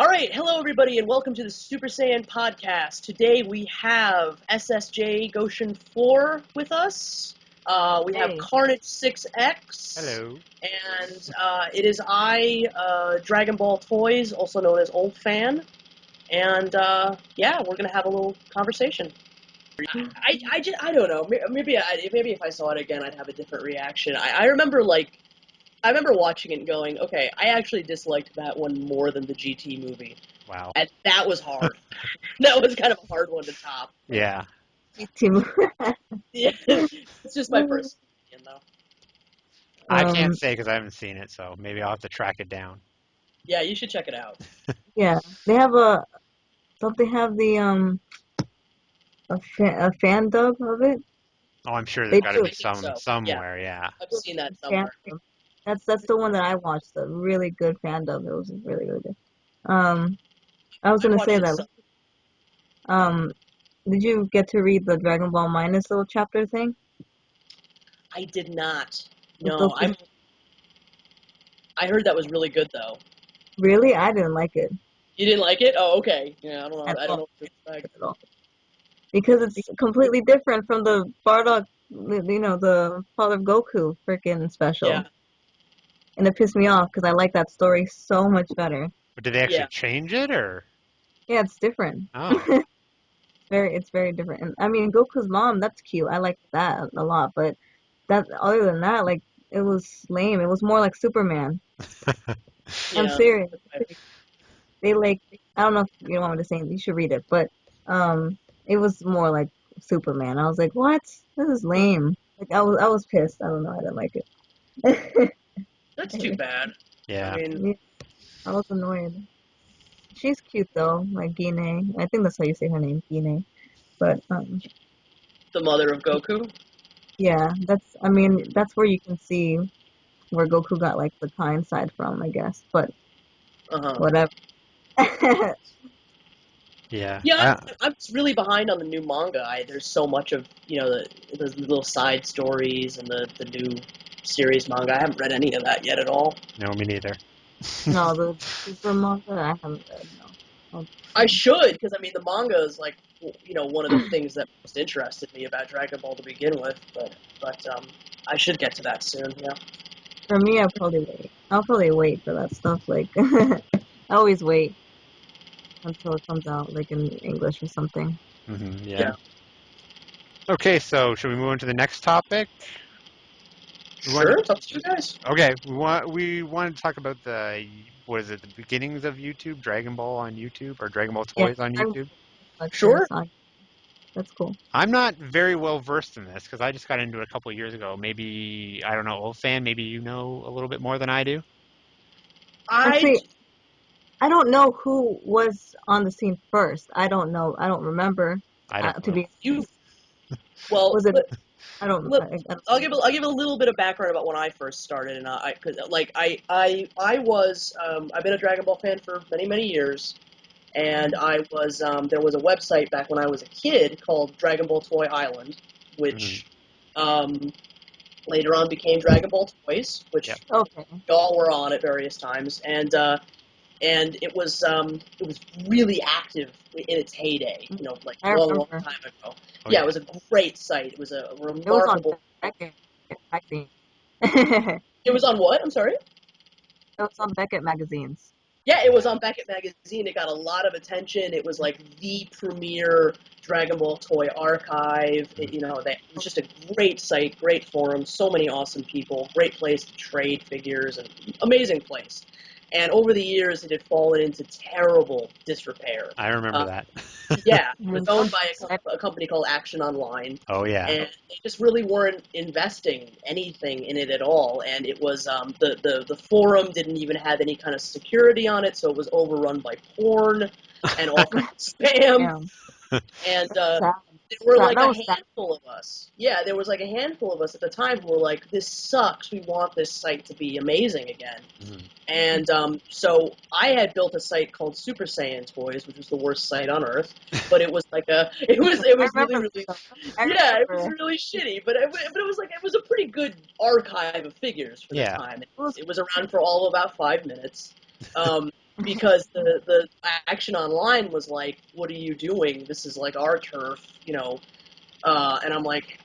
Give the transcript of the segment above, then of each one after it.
All right, hello everybody, and welcome to the Super Saiyan podcast. Today we have SSJGoshin4 with us. We have Carnage6x. Hello. And it is I, Dragon Ball Toys, also known as Oldphan. And yeah, we're gonna have a little conversation. I don't know. Maybe if I saw it again, I'd have a different reaction. I remember watching it and going, okay, I actually disliked that one more than the GT movie. Wow. And that was hard. That was kind of a hard one to top. Yeah. Yeah, it's just my first opinion, though. I can't say because I haven't seen it, so maybe I'll have to track it down. Yeah, you should check it out. Yeah, they have don't they have the a fan dub of it? Oh, I'm sure They there's got to do. be somewhere. Yeah. I've seen that somewhere. That's the one that I watched. The really good fan dub. It was really good. I was gonna say that. Did you get to read the Dragon Ball Minus little chapter thing? I did not. No, I heard that was really good though. Really, I didn't like it. You didn't like it? Oh, okay. Yeah, I don't know. I don't know what to expect at all. Because it's completely different from the Bardock, the Father of Goku freaking special. Yeah. And it pissed me off because I like that story so much better. But did they actually change it, or? Yeah, it's different. Oh. It's very different. And I mean, Goku's mom, that's cute. I like that a lot. But other than that, like, it was lame. It was more like Superman. I'm serious. They I don't know if you don't want me to say it, you should read it, but it was more like Superman. I was like, what? This is lame. Like, I was pissed. I don't know. I didn't like it. That's too bad. Yeah. I mean, I was annoyed. She's cute though, like Gine. I think that's how you say her name, Gine. But the mother of Goku. Yeah, that's where you can see where Goku got like the kind side from, I guess. But whatever. Yeah. Yeah, I'm really behind on the new manga. There's so much of the little side stories and the new series manga. I haven't read any of that yet at all. No, me neither. No, the super manga I haven't read. No. I should, because I mean the manga is like one of the things that most interested me about Dragon Ball to begin with. But I should get to that soon. Yeah. For me, I'll probably wait for that stuff. Like I always wait until it comes out, like in English or something. Mm-hmm, yeah. Okay, so should we move on to the next topic? Sure, it's up to you guys. Okay, we wanted to talk about the beginnings of YouTube, Dragon Ball on YouTube, or Dragon Ball Toys on YouTube? Sure. That's cool. I'm not very well versed in this because I just got into it a couple of years ago. Maybe, I don't know, Oldphan, maybe you know a little bit more than I do? Actually, I don't know who was on the scene first. I don't know. I don't remember. Well, was it? I don't know. I'll give a little bit of background about when I first started, and I've been a Dragon Ball fan for many years, and there was a website back when I was a kid called Dragon Ball Toy Island, which later on became Dragon Ball Toys, which y'all were on at various times, and it was really active in its heyday, like a long time ago. It was a great site. It was a remarkable. It was on Beckett, I think. It was on what? I'm sorry? It was on Beckett magazines. Yeah, it was on Beckett magazine. It got a lot of attention. It was like the premier Dragon Ball toy archive. It was just a great site, great forum, so many awesome people, great place to trade figures, and amazing place. And over the years, it had fallen into terrible disrepair. I remember that. Yeah, it was owned by a company called Action Online. Oh, yeah. And they just really weren't investing anything in it at all. And it was, the forum didn't even have any kind of security on it, so it was overrun by porn and all kinds of spam. And there were like a handful of us. Yeah, there was like a handful of us at the time who were like, this sucks, we want this site to be amazing again. Mm-hmm. And so I had built a site called Super Saiyan Toys, which was the worst site on earth, but it was like it was really shitty, but it was a pretty good archive of figures for the time. It was around for all of about 5 minutes. because the Action Online was like, "What are you doing? This is like our turf," and I'm like,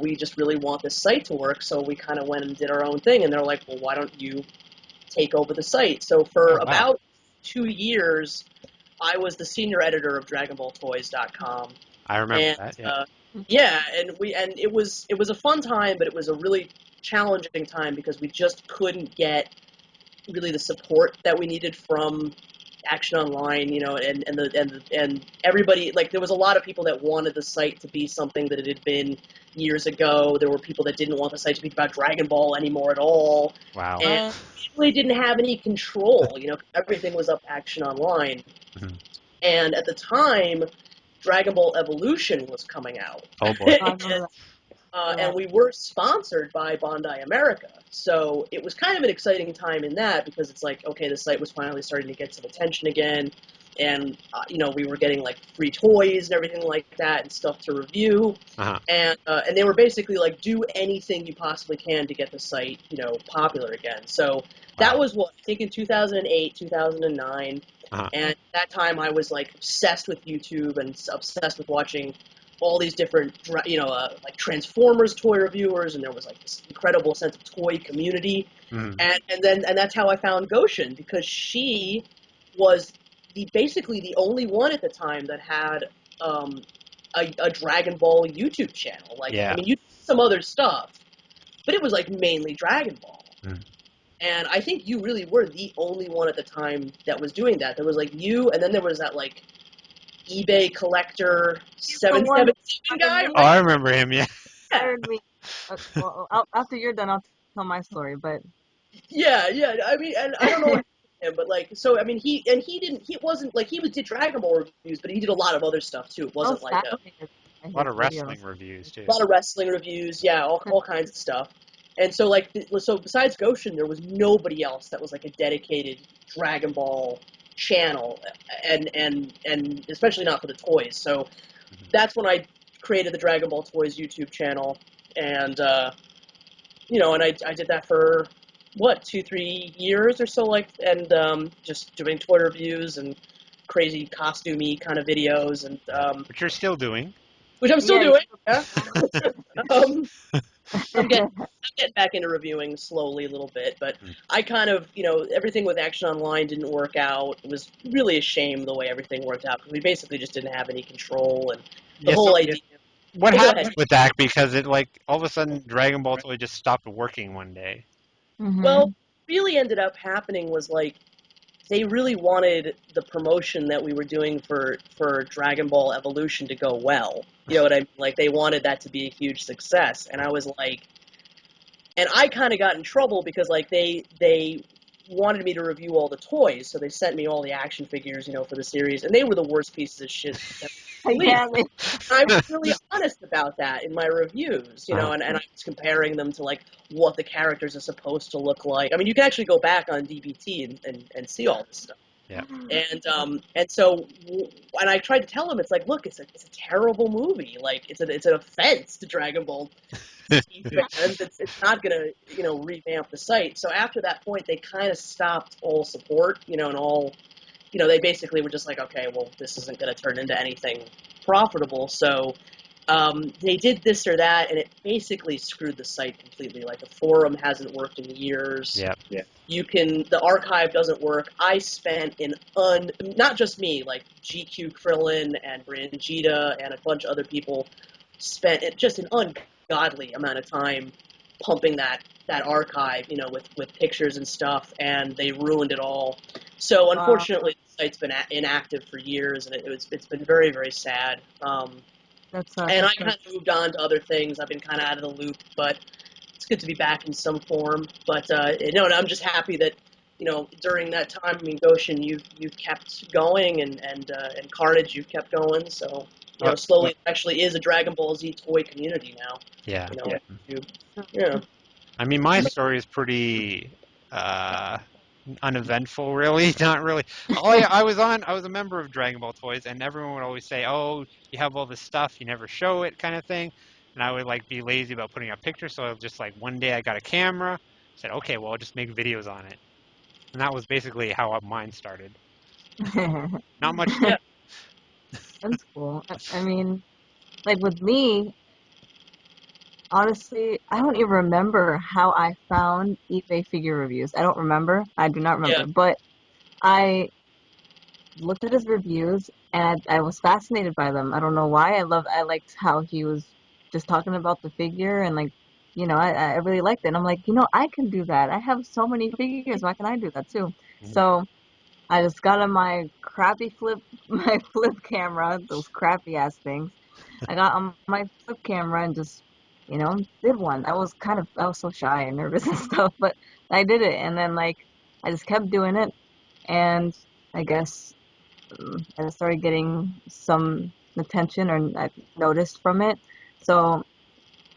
we just really want this site to work, so we kind of went and did our own thing, and they're like, well, why don't you take over the site? So for about 2 years, I was the senior editor of DragonBallToys.com. I remember that. Yeah. And it was a fun time, but it was a really challenging time because we just couldn't get really the support that we needed from Action Online, and everybody, like, there was a lot of people that wanted the site to be something that it had been years ago. There were people that didn't want the site to be about Dragon Ball anymore at all. Wow. And we really didn't have any control, everything was up Action Online. Mhm. And at the time, Dragon Ball Evolution was coming out. Oh boy. And we were sponsored by Bandai America. So it was kind of an exciting time in that because it's like, okay, the site was finally starting to get some attention again. And, we were getting like free toys and everything like that and stuff to review. Uh-huh. And they were basically like, do anything you possibly can to get the site, popular again. So that was I think in 2008, 2009. Uh-huh. And at that time I was like obsessed with YouTube and obsessed with watching all these different, like Transformers toy reviewers, and there was like this incredible sense of toy community. Mm. And that's how I found Goshin, because she was basically the only one at the time that had a Dragon Ball YouTube channel. Like, I mean, you did some other stuff, but it was like mainly Dragon Ball. Mm. And I think you really were the only one at the time that was doing that. There was like you, and then there was that like eBay collector 777 guy. Oh, I remember him. Yeah. Me. Well, after you're done, I'll tell my story. But Yeah. I mean, and I don't know what him, but like, so I mean, he wasn't like he did Dragon Ball reviews, but he did a lot of other stuff too. It wasn't like a lot of wrestling reviews too. A lot of wrestling reviews, yeah, all kinds of stuff. And so like, so besides Goshin, there was nobody else that was like a dedicated Dragon Ball channel, and especially not for the toys. So that's when I created the Dragon Ball Toys YouTube channel, and and I did that for what 2-3 years or so, like, and just doing toy reviews and crazy costumey kind of videos, and which you're still doing. Which I'm still doing. Yeah. I'm getting back into reviewing slowly a little bit, but I kind of, everything with Action Online didn't work out. It was really a shame the way everything worked out, because we basically just didn't have any control, and the whole idea. What happened with that? Because it, like, all of a sudden Dragon Ball Toy just stopped working one day. Well, what really ended up happening was, like, they really wanted the promotion that we were doing for Dragon Ball Evolution to go well. You know what I mean? Like, they wanted that to be a huge success, and I was like, and I kind of got in trouble because, like, they wanted me to review all the toys, so they sent me all the action figures, for the series, and they were the worst pieces of shit. I was really honest about that in my reviews, and I was comparing them to, like, what the characters are supposed to look like. I mean, you can actually go back on DBT and see all this stuff. Yeah. And so, and I tried to tell him, it's like, look, it's a terrible movie. Like, it's an offense to Dragon Ball fans. It's not gonna, revamp the site. So after that point, they kind of stopped all support, and all, they basically were just like, okay, well, this isn't gonna turn into anything profitable. So they did this or that, and it basically screwed the site completely. Like, the forum hasn't worked in years. Yeah. The archive doesn't work. I spent not just me, like GQ Krillin and Brangita and a bunch of other people spent just an ungodly amount of time pumping that archive, with pictures and stuff, and they ruined it all. So unfortunately, the site's been inactive for years, and it's been very, very sad. And I kind of moved on to other things. I've been kind of out of the loop, but it's good to be back in some form. But no, I'm just happy that, during that time, I mean, Goshin, you've kept going, and Carnage, you've kept going. So, slowly, it actually is a Dragon Ball Z toy community now. Yeah. Yeah. I mean, my story is pretty uneventful, really. Not really. I was a member of Dragon Ball Toys, and everyone would always say, "Oh, you have all this stuff, you never show it," kind of thing. And I would, like, be lazy about putting up pictures, so I was just like, one day I got a camera, said, "Okay, well, I'll just make videos on it." And that was basically how mine started. That's Not much. Yeah. cool. I mean, like with me, honestly, I don't even remember how I found eBay figure reviews. I don't remember. I do not Yeah. remember. But I looked at his reviews and I was fascinated by them. I don't know why. I liked how he was just talking about the figure and like, I really liked it. And I'm like, I can do that. I have so many figures. Why can I do that too? Mhm. So I just got on my crappy my flip camera, those crappy ass things. I got on my flip camera and just, did one. I was so shy and nervous and stuff, but I did it. And then like, I just kept doing it. And I guess I started getting some attention or I noticed from it. So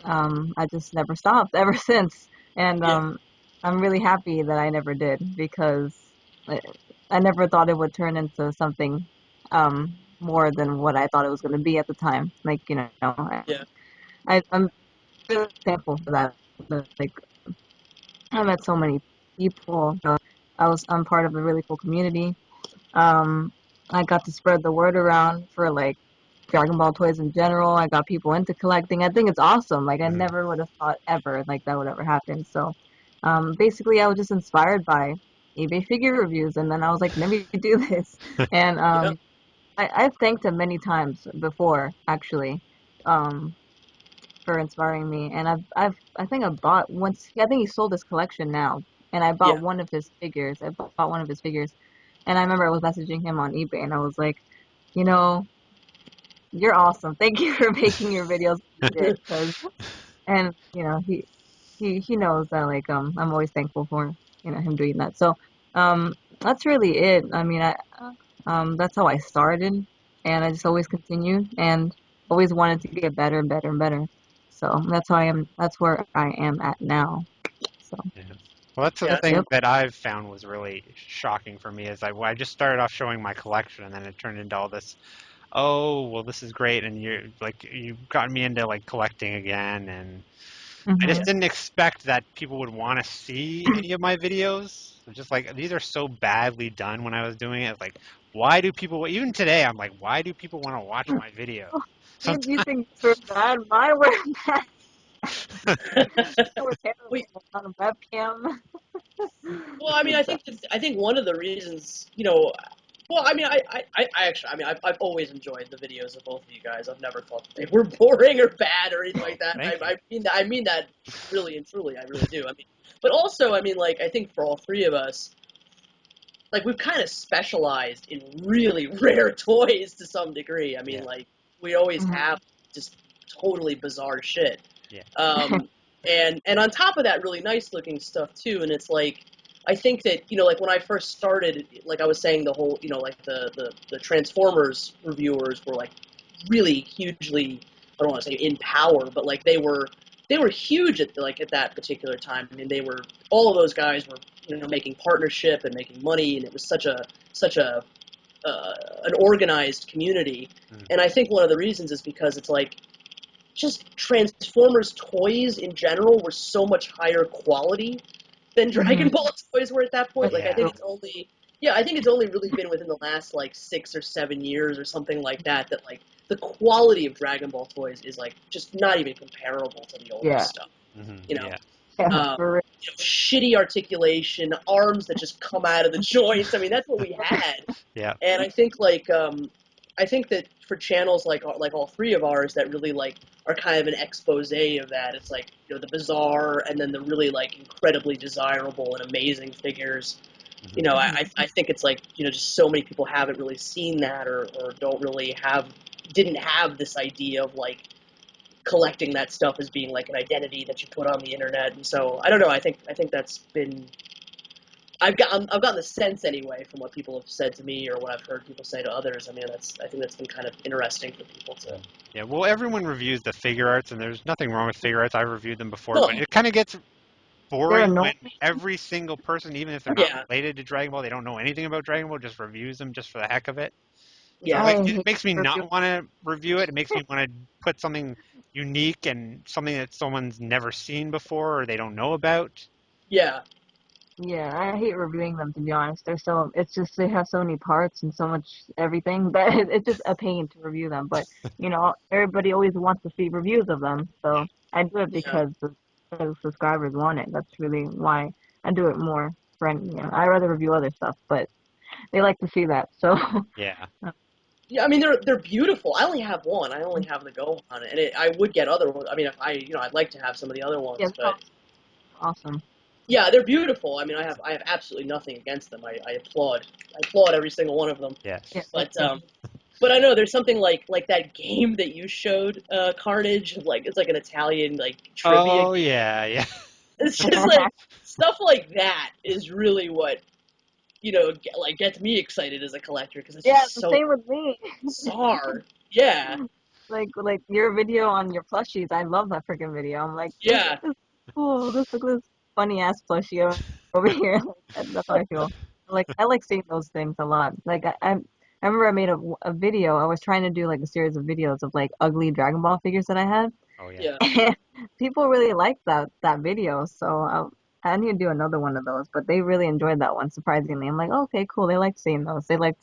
I just never stopped ever since. And Yeah. I'm really happy that I never did because I, I never thought it would turn into something more than what I thought it was going to be at the time. Like, Yeah. I'm really thankful for that. Like, I met so many people. I'm part of a really cool community. Um, I got to spread the word around for like Dragon Ball toys in general. I got people into collecting. I think it's awesome. Like I Mhm. never would have thought ever like that would ever happen. So, basically, I was just inspired by eBay figure reviews, and then I was like, let me do this. And Yeah. I've thanked him many times before, actually, um, for inspiring me. And I think I bought once. I think he sold his collection now, and I Yeah. bought one of his figures. I bought one of his figures, and I remember I was messaging him on eBay, and I was like, you know, you're awesome. Thank you for making your videos legit, cause and he knows that like I'm always thankful for him doing that. So that's really it. I mean that's how I started, and I just always continued and always wanted to get better and better and better. So that's how I am. That's where I am at now. So Yeah. Well, that's the Yeah. thing yep. that I've found was really shocking for me is I just started off showing my collection and then it turned into all this, oh, well, this is great. And you got me into like collecting again. And I just Yeah. Hmm. didn't expect that people would want to see any of my videos. I'm just like, these are so badly done when I was doing it. Like, why do people, even today, I'm like, why do people want to watch my videos? You Sometimes, think these were bad? Mine were bad. They were we, terrible on a webcam. well, I mean, I So, think I think one of the reasons, well, I mean, I actually, I mean, I've always enjoyed the videos of both of you guys. I've never thought that they were boring or bad or anything well, like that. thank you. I mean that really and truly. I really do. I mean, but also, I mean, like, I think for all three of us, like, we've kind of specialized in really rare toys to some degree. I mean, Yeah, like, we always mhm. have just totally bizarre shit. yeah. Um, and on top of that, really nice looking stuff too. And it's like, I think that like when I first started, like I was saying, the whole like the Transformers reviewers were like really hugely, I don't want to say in power, but like they were huge at that particular time. I mean, they were all of those guys were making partnership and making money, and it was such a an organized community. Mm. And I think one of the reasons is because it's like just Transformers toys in general were so much higher quality than Dragon Mhm. Ball toys were at that point. That's Like, Yeah. true. I think it's only really been within the last like 6 or 7 years or something like that that like the quality of Dragon Ball toys is like just not even comparable to the older Yeah. stuff. Hmm. You know, Yeah. Yeah. um, For real. shitty articulation, arms that just come out of the joints. I mean, that's what we had. Yeah. And I think that for channels like all three of ours that really like are kind of an expose of that. It's like the bizarre and then the really like incredibly desirable and amazing figures. Hmm. I think it's like just so many people haven't really seen that or don't really didn't have this idea of like collecting that stuff as being like an identity that you put on the internet. And so I don't know. I think that's been I've gotten the sense anyway from what people have said to me or what I've heard people say to others. I mean, I think that's been kind of interesting for people to. Yeah. Well, everyone reviews the figure arts, and there's nothing wrong with figure arts. I've reviewed them before, but No, it kind of gets They're boring when annoying. every single person, even if they're not yeah, related to Dragon Ball, they don't know anything about Dragon Ball, just reviews them just for the heck of it. So yeah, I it hate makes me review. not want to review it. It makes me want to put something unique and something that someone's never seen before or they don't know about. yeah. Yeah, I hate reviewing them to be honest. It's just they have so many parts and so much everything that it's just a pain to review them. But everybody always wants to see reviews of them, so I do it Yeah. because the subscribers want it. That's really why I do it more. I rather review other stuff, but they like to see that. So Yeah. Yeah, I mean they're beautiful. I only have one. I only have the Gohan, and I would get other ones. I mean, if I'd like to have some of the other yeah, ones, they're but awesome. yeah, they're beautiful. I mean, I have absolutely nothing against them. I applaud every single one of them. Yeah, Yes. But but I know there's something like that game that you showed, Carnage. Like it's like an Italian like trivia Oh game. yeah, yeah. It's just like stuff like that is really what gets me excited as a collector because it's yeah, just the so same with me. bizarre. Yeah, Like your video on your plushies, I love that freaking video. I'm like, yeah. this is cool. Look at this funny ass plushie over here. That's how I feel. I like seeing those things a lot. I remember I made a video. I was trying to do like a series of videos of like ugly Dragon Ball figures that I had. Oh yeah. Yeah. And people really liked that video, so I need to do another one of those. But they really enjoyed that one, surprisingly. I'm like, okay, cool. They like seeing those. They like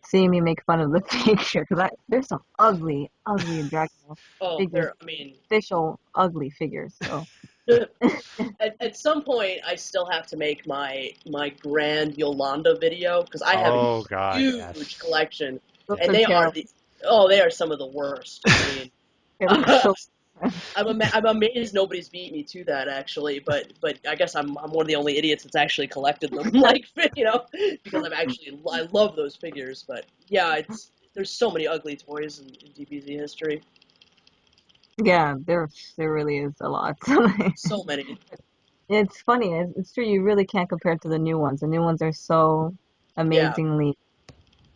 seeing me make fun of the picture because there's some ugly, ugly Dragon Ball Oh, figures, I mean, official ugly figures. So at some point, I still have to make my grand Yolanda video because I have a Oh God, huge yes. collection, those and are they are terrible. the oh, they are some of the worst. I mean, It looks so. I'm amazed nobody's beat me to that actually, but I guess I'm one of the only idiots that's actually collected them, like because I love those figures. But yeah, there's so many ugly toys in DBZ history, Yeah, there really is a lot. so many. It's funny. It's true. You really can't compare it to the new ones. The new ones are so Yeah, amazingly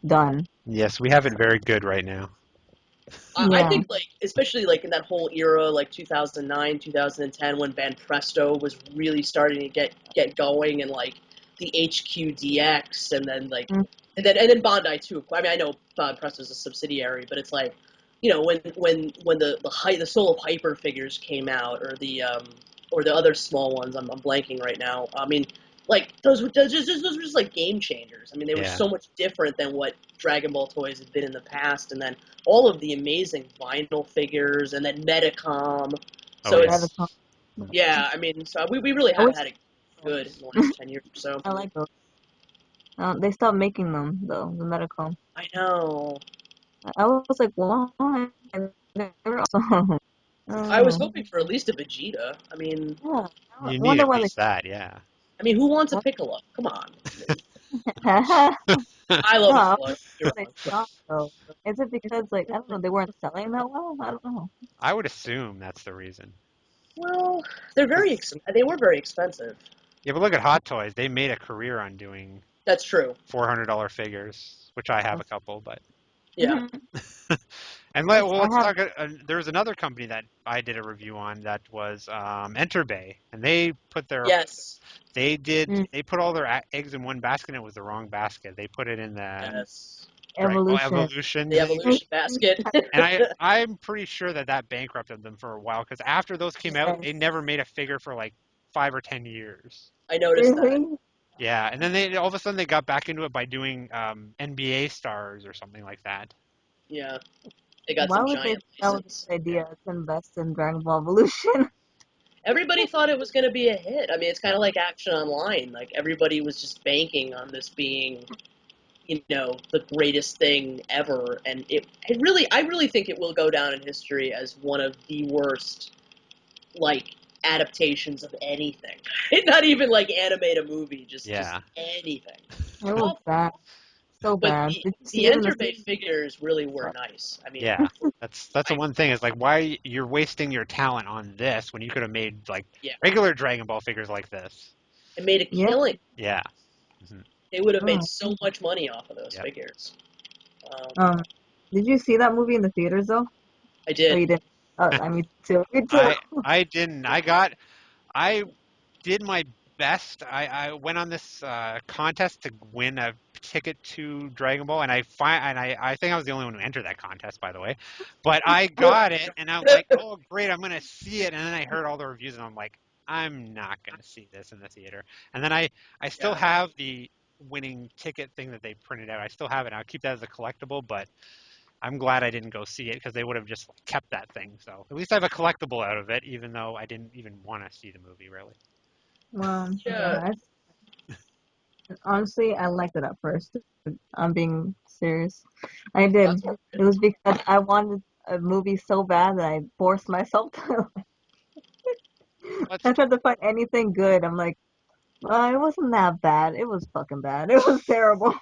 done. Yes, we have it very good right now. I Yeah. think like especially like in that whole era, like 2009, 2010, when Van Presto was really starting to get going, and like the HQDX, and then like Mm. and then Bandai too. I mean, I know Van Presto's a subsidiary, but it's like when the Soul of Hyper figures came out, or the other small ones. I'm blanking right now. I mean, like those were just like game changers. I mean, they were Yeah. so much different than what Dragon Ball toys had been in the past, and then all of the amazing vinyl figures, and then Metacom. Oh So yeah. Yeah, the it's top. yeah. I mean, so we really I have wish had it good in the last 10 years or so. I like those. They stopped making them though, the Medicom. I know. I was like, why? And they were awesome. I I was don't hoping for at least a Vegeta. know. Yeah. I You need wonder at why they. least that, yeah. Who wants a Piccolo? Come on. No, I love I Piccolo. why You're they wrong. stopped though. Is it because like I don't know they weren't selling that well? I don't know. I would assume that's the reason. Well, 'Cause- they were very expensive. yeah, but look at Hot Toys. They made a career on doing That's true. $400 figures, which I have a couple, but Yeah. and I let's have. talk. There was another company that I did a review on that was Enterbay, and they put Yes. Mm, they put all their eggs in one basket. And it was the wrong basket. They put it in the Yes. Dragon Ball evolution. Evolution The thing, evolution basket. and I'm pretty sure that bankrupted them for a while because after those came out, they Yes. never made a figure for like 5 or 10 years. I noticed that. Really? Yeah, and then they all of a sudden they got back into it by doing NBA stars or something like that. Yeah. They got Why some would they giant think that was a license. good idea to invest in Dragon Ball Evolution? Everybody thought it was going to be a hit. I mean, it's kind Yeah. of like Action Online. Like everybody was just banking on this being, the greatest thing ever, and I really think it will go down in history as one of the worst, like, adaptations of anything. Not even like animate a movie, just Yeah. anything. It was Awful. bad. So But bad. the Did you the see it in the Enterbay theater? figures really were nice. I mean, Yeah, that's the I one thing is like why you're wasting your talent on this when you could have made like yeah, regular Dragon Ball figures like this. it made a Yeah. killing. Yeah. Hmm. They would have made Oh. so much money off of those Yep. figures. Um, Um, did you see that movie in the theaters though? I Or did. you didn't? Oh, I mean, too. Me too. I didn't. I did my best. I went on this contest to win a ticket to Dragon Ball, and I think I was the only one who entered that contest, by the way. But I got it, and I'm like, oh great, I'm gonna see it. And then I heard all the reviews, and I'm like, I'm not going to see this in the theater. And then I still have the winning ticket thing that they printed out. I still have it. I'll keep that as a collectible, but I'm glad I didn't go see it because they would have just kept that thing. So at least I have a collectible out of it, even though I didn't even want to see the movie, really. Well, Yeah. honestly, I liked it at first. I'm being serious. I did. It was because I wanted a movie so bad that I forced myself to. I tried to find anything good. I'm like, well, it wasn't that bad. It was fucking bad. It was terrible.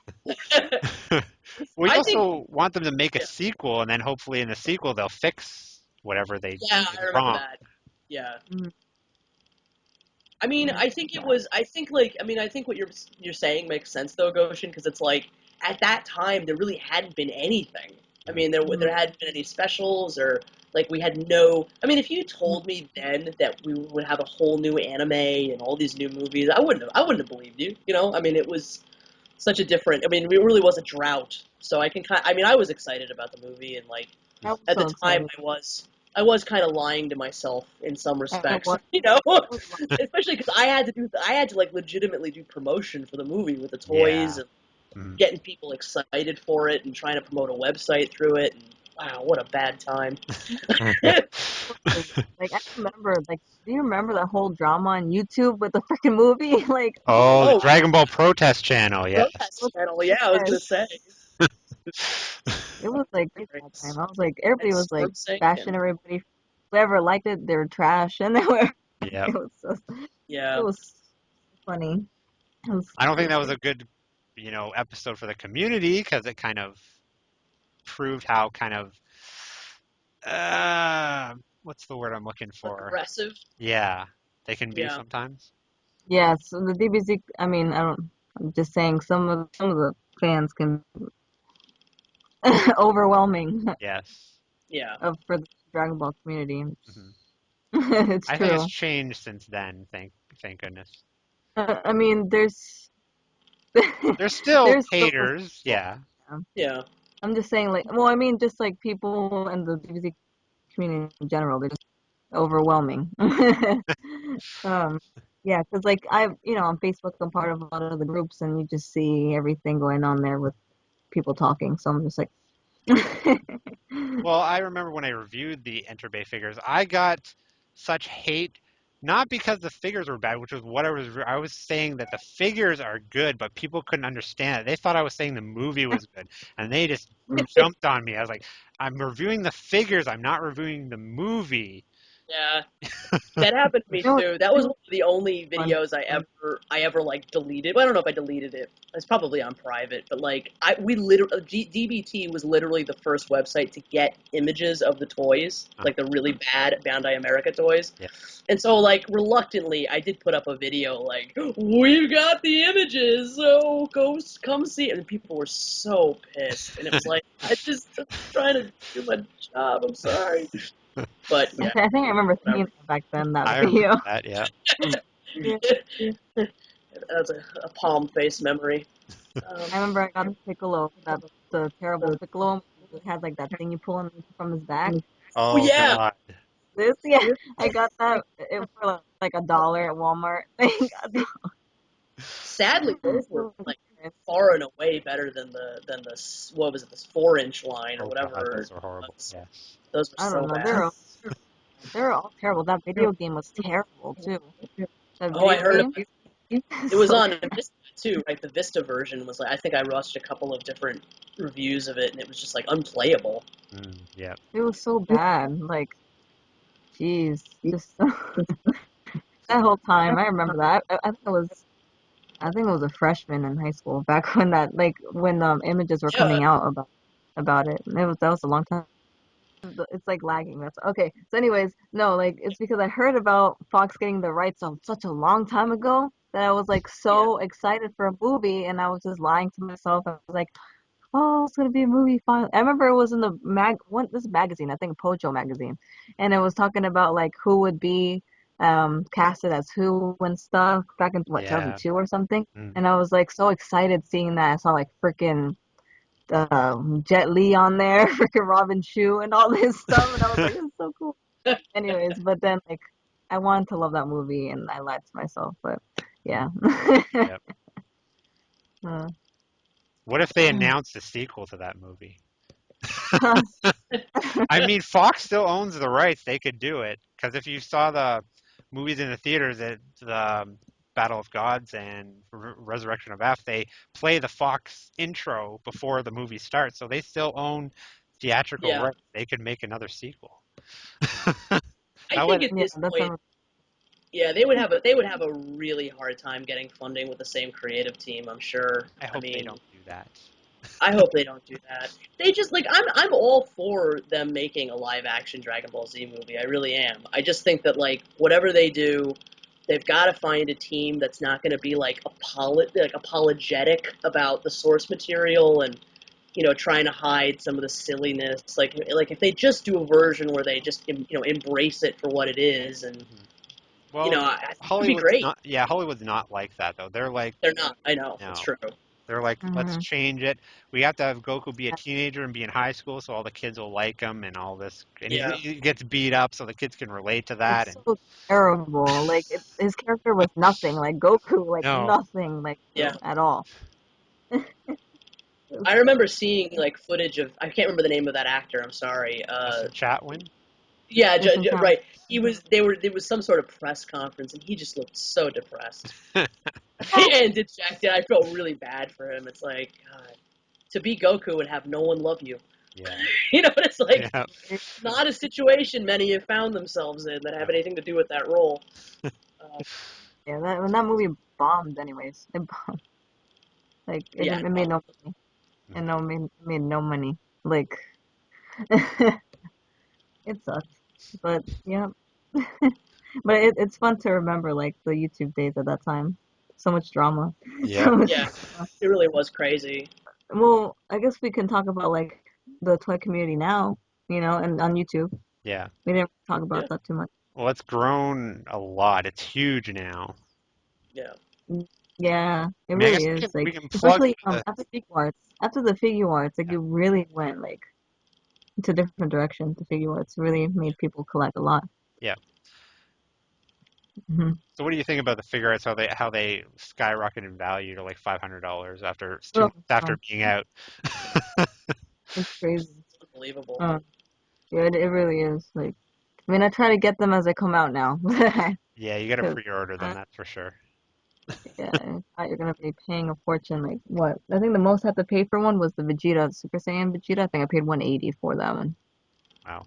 Well, you I think, also want them to make a sequel, and then hopefully in the sequel they'll fix whatever they yeah, did I remember wrong. that. Yeah. Mm. I mean, I think it was. I think like. I mean, I think what you're saying makes sense though, Goshen, because it's like at that time there really hadn't been anything. I mean, there hadn't been any specials or like we had no. I mean, if you told me then that we would have a whole new anime and all these new movies, I wouldn't have believed you. You know, I mean, it was such a different. I mean, it really was a drought. So I can kind. I mean, I was excited about the movie and like I was at the so time excited. I was kind of lying to myself in some I respects, was, you know, I was like, especially because I had to like legitimately do promotion for the movie with the toys Yeah. and getting people excited for it and trying to promote a website through it. And wow, what a bad time! like I remember, like, do you remember that whole drama on YouTube with the freaking movie? Like, Oh, the Oh, Dragon Ball Protest channel, yes. protest channel. Yeah, I was gonna say. it was like crazy that time. I was like, And everybody was like Storm Sing bashing and everybody. Whoever liked it, they were trash, and they were. Yep. It was so, it yeah, was funny. I don't It think was that was so a good, episode for the community because it kind of proved how kind of what's the word I'm looking for? aggressive. Yeah, they can be Yeah, sometimes. yeah. So the DBZ. I mean, I don't. I'm just saying some of the fans can overwhelming Yes. yeah. for the Dragon Ball community. Hmm. It's I think it's true. changed since then. Thank goodness. I mean, there's There's still there's still those haters. people. Yeah. Yeah. Yeah. I'm just saying, like, well, I mean, just like people in the DBZ community in general, they're just overwhelming. Um, yeah, because like on Facebook, I'm part of a lot of the groups, and you just see everything going on there with people talking. So I'm just like, Well, I remember when I reviewed the Enterbay figures, I got such hate, not because the figures were bad, which was what I was saying that the figures are good, but people couldn't understand it. They thought I was saying the movie was good, and they just jumped on me. I was like, I'm reviewing the figures, I'm not reviewing the movie. Yeah. That happened to me you know, too. That was one of the only fun. videos I ever like deleted. Well, I don't know if I deleted it. It's probably on private, but like we literally DBT was literally the first website to get images of the toys, like the really bad Bandai America toys. Yeah. And so like reluctantly, I did put up a video like we've got the images, so come see it. And people were so pissed, and it was like I'm trying to do my job. I'm sorry, but yeah, I think I remember seeing whatever. that back then, that I remember video. that, yeah. Yeah. That's a palm face memory. Um, I remember I got the Piccolo, the terrible Piccolo. It had like that thing you pull on from his back. oh Oh, yeah, God. Yeah, I got that it for like $1 at Walmart. sadly those were like far and away better than the what was it, this 4-inch line or Oh, God, whatever. those are horrible. Yeah. Those were I so don't know. bad. They're all terrible. That video game was terrible too. That Oh, I video heard game. about it. It was So on Vista too, right? The Vista version was like I think I watched a couple of different reviews of it, and it was just like unplayable. Yeah. it was so bad. Like, jeez, just that whole time. I remember that. I think I was a freshman in high school back when when images were Yeah, coming out about it. And that was a long time. It's like lagging. That's okay. So, anyways, no, like it's because I heard about Fox getting the rights on such a long time ago that I was like yeah, so excited for a movie, and I was just lying to myself. I was like, oh, it's gonna be a movie finally. I remember it was in the this magazine, I think Pojo magazine, and it was talking about like who would be casted as who and stuff back in what Yeah. 2002 or something. Mm. And I was like so excited seeing that. I saw like freaking Jet Li on there, freaking Robin Shue and all this stuff, and I was like, this is so cool. Anyways, but then like I wanted to love that movie, and I lied to myself. But yeah. Yep. Uh, What if they announced a sequel to that movie? huh. I mean, Fox still owns the rights. They could do it. Because if you saw the movies in the theaters, the Battle of Gods and Resurrection of F, they play the Fox intro before the movie starts. So they still own theatrical Yeah. rights. They could make another sequel. I That think would, at Yeah, this that's point, yeah, they would have a really hard time getting funding with the same creative team, I'm sure. I I hope they mean, don't do that. I hope they don't do that. They just like I'm all for them making a live action Dragon Ball Z movie. I really am. I just think that like whatever they do, they've got to find a team that's not going to be like apologetic about the source material and trying to hide some of the silliness. Like if they just do a version where they just embrace it for what it is, and Well, I think it would be Hollywood's great. not. Yeah, Hollywood's not like that though. They're like, They're not. I know. It's no. true. They're like, let's Mm-hmm. change it. We have to have Goku be a teenager and be in high school, so all the kids will like him and all this. And Yeah. he gets beat up, so the kids can relate to that. It's And so terrible. Like his character was nothing. Like Goku, like no, nothing. Like Yeah. at all. I remember seeing like footage of I can't remember the name of that actor. I'm sorry. Justin Chatwin. Yeah, Justin Chang. right. He was. They were. There was some sort of press conference, and he just looked so depressed and dejected. I felt really bad for him. It's like God, to be Goku and have no one love you. Yeah, It's like yeah, not a situation many have found themselves in that have no. anything to do with that role. Uh, Yeah, when that movie bombed, anyways, it bombed. Like yeah, it made no money. And no made no money. Like it sucks. But yeah. But it's fun to remember like the YouTube days at that time. So much drama. Yeah. So much yeah, drama. it really was crazy. Well, I guess we can talk about like the toy community now, and on YouTube. Yeah. We didn't talk Yeah, about that too much. Well, it's grown a lot. It's huge now. yeah, Yeah, it I mean, I really guess is. we Like can plug especially the. after the figure arts, like Yeah. it really went like into different directions. The figure arts really made people collect a lot. Yeah. Hmm. So what do you think about the figure arts? How they skyrocketed in value to like $500 after Oh, after being out? it's crazy. it's unbelievable. Uh, yeah, it really is. Like, I mean, I try to get them as they come out now. Yeah, you got to 'Cause, pre-order them, that's for sure. yeah, if not, you're gonna be paying a fortune. Like, what? I think the most I had to pay for one was the Vegeta, Super Saiyan Vegeta. I think I paid 180 for that one. Wow.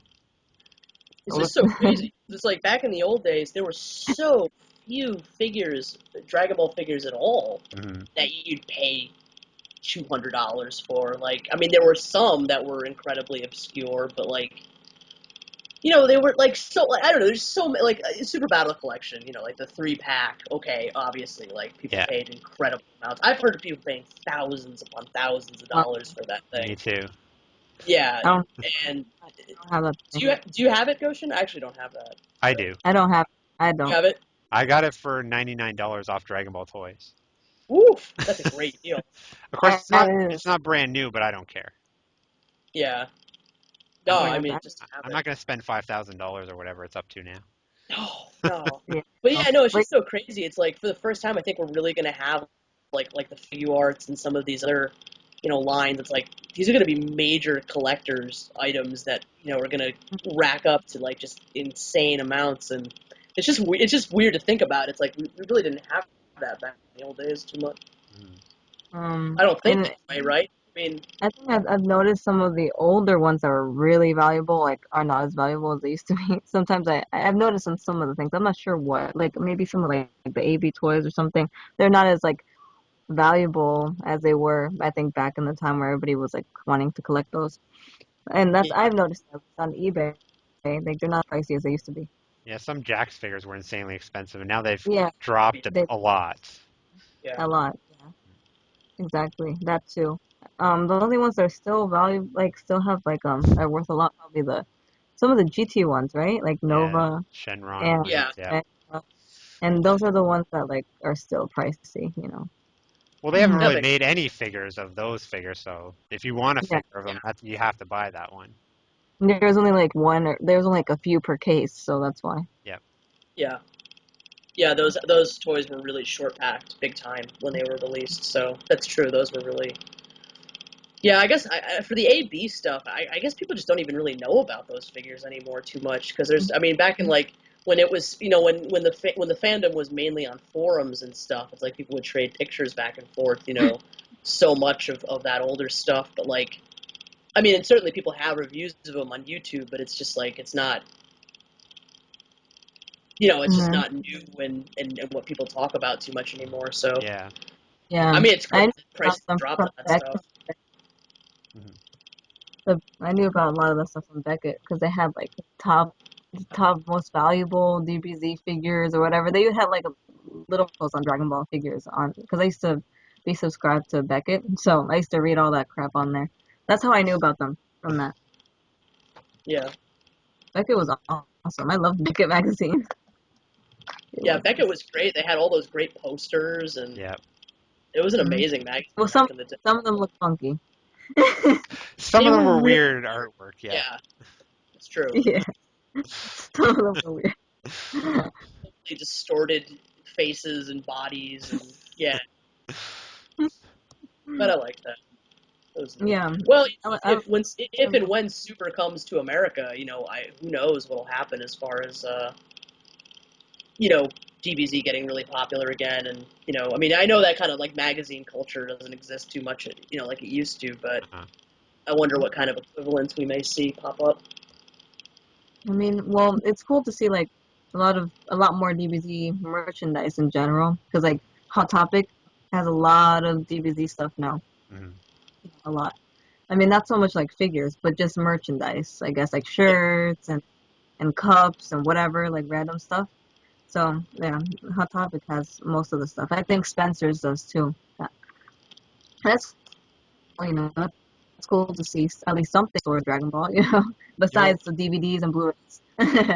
It's It was- just so crazy. It's like back in the old days, there were so few figures, Dragon Ball figures at all, Hmm. that you'd pay $200 for. Like, I mean, there were some that were incredibly obscure, but like, they were like so. Like, I don't know. There's so many like Super Battle Collection. Like the 3-pack. Okay, obviously, like people Yeah, paid incredible amounts. I've heard of people paying thousands upon thousands of uh, dollars for that me thing. too. Yeah, I don't, and I don't have that do thing. you have it, Goshen? I actually don't have that. I do. I don't have. I You don't. have it? I got it for $99 off Dragon Ball Toys. Woof! That's a great deal. Of course, That it's is. not brand new, but I don't care. Yeah. I'm No, not I Yeah, mean that. just have I'm it. not gonna spend $5,000 or whatever it's up to now. No, no. Yeah. But No. yeah, no, it's Like, just so crazy. It's like for the first time, I think we're really gonna have like the figure arts and some of these other lines. It's like these are gonna be major collectors items that are gonna rack up to like just insane amounts, and it's just weird to think about. It's like we really didn't have that back in the old days too much. I don't think and anyway, right? I mean, I think I've noticed some of the older ones that are really valuable, like are not as valuable as they used to be. Sometimes I've noticed on some of the things. I'm not sure what, like maybe some of like the AV toys or something. They're not as like valuable as they were, I think, back in the time where everybody was like wanting to collect those. And that's yeah, I've noticed that on eBay. Like they're not pricey as they used to be. Yeah, some Jax figures were insanely expensive, and now they've Yeah, dropped they a lot. yeah. a lot. Yeah, exactly. That too. The only ones that are still value like still have like are worth a lot probably the some of the GT ones, right? Like Yeah, Nova Shenron and ones. Yeah. Yeah. Vectra. And those are the ones that like are still pricey. Well, they haven't That really makes made any figures of those figures, so if you want a Yeah. figure of them, you have to buy that one. There's only like one or there's only like a few per case, so that's why. Yeah. Yeah. Yeah, those toys were really short packed, big time when they were released. So that's true. Those were really. Yeah, I guess for the AB stuff, I guess people just don't even really know about those figures anymore too much because there's, I mean, back in like when it was, when the fandom was mainly on forums and stuff, it's like people would trade pictures back and forth, so much of that older stuff. But like, I mean, and certainly people have reviews of them on YouTube, but it's just like it's not, it's just not new and what people talk about too much anymore. So Yeah. Yeah. I mean, it's I great knew that the prices about them dropped from on that Beckett. stuff. I knew about a lot of the stuff from Beckett because they had like top most valuable DBZ figures or whatever. They had like a little post on Dragon Ball figures on because I used to be subscribed to Beckett, so I used to read all that crap on there. That's how I knew about them from that. Yeah. Beckett was awesome. I loved Beckett magazine. Yeah, Beckett was great. They had all those great posters, and Yeah. it was an amazing magazine Well, back in the day. some of them look funky. Some They of them were were really, weird artwork. Yeah. yeah, it's true. Yeah, some of them were weird. They distorted faces and bodies, and yeah, but I like that. It was neat. Yeah, Well, if and I, when Super comes to America, who knows what'll happen as far as you know, DBZ getting really popular again, and I mean, I know that kind of like magazine culture doesn't exist too much, like it used to, but I wonder what kind of equivalents we may see pop up. I mean, well, it's cool to see like a lot more DBZ merchandise in general because like Hot Topic has a lot of DBZ stuff now, Mhm. a lot. I mean, not so much like figures, but just merchandise. I guess like shirts and cups and whatever, like random stuff. So yeah, Hot Topic has most of the stuff. I think Spencer's does too. That's it's cool to see at least something sort of Dragon Ball, You'll besides the DVDs and Blu-rays.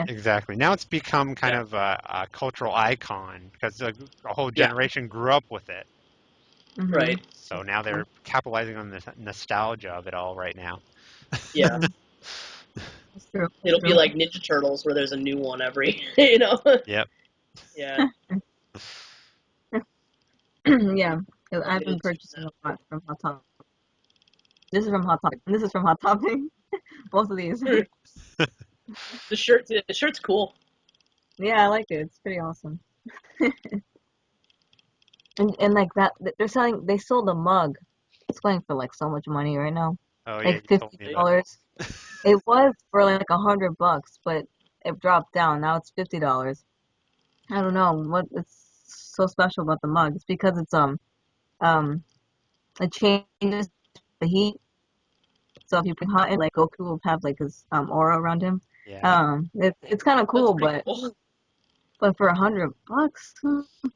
exactly. Now it's become kind Yeah, of a cultural icon because a whole yeah, generation grew up with it. hmm right, So now they're capitalizing on the nostalgia of it all right now. yeah. That's true. That's It'll be true. like Ninja Turtles, where there's a new one every, Yep. Yeah, Yeah, 'cause I've been limited to purchasing a lot from Hot Topic. This is from Hot Topic, and this is from Hot Topic. Both of these. now. The shirt's cool. Yeah, I like it. It's pretty awesome. And like that, they sold a mug. It's going for like so much money right now, Oh yeah, like you told fifty me about dollars. this. It was for like $100, but it dropped down. Now it's $50. I don't know what it's so special about the mug. It's because um it changes the heat. So if you put hot in, like Goku will have like his aura around him. Yeah. It's kind of That's cool, pretty cool. but for $100,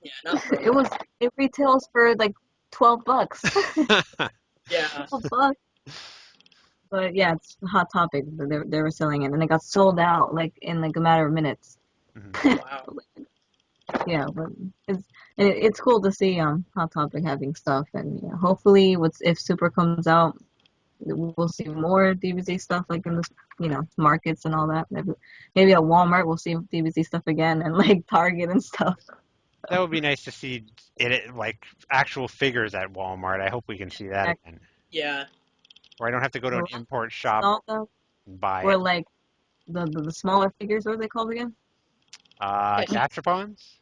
Yeah, not for it was it retails for like $12. yeah. 12 bucks. But yeah, it's a Hot Topic. They were selling it, and it got sold out like in like a matter of minutes. Mhm. Wow. Yeah, but it's cool to see Hot Topic having stuff, and yeah, hopefully, if Super comes out, we'll see more DBZ stuff like in the markets and all that. Maybe at Walmart we'll see DBZ stuff again, and like Target and stuff. That would be nice to see like actual figures at Walmart. I hope we can see that again. Yeah. Where I don't have to go to The an last import I shop saw them and buy were it. like the smaller figures. What are they called again? Gachapons?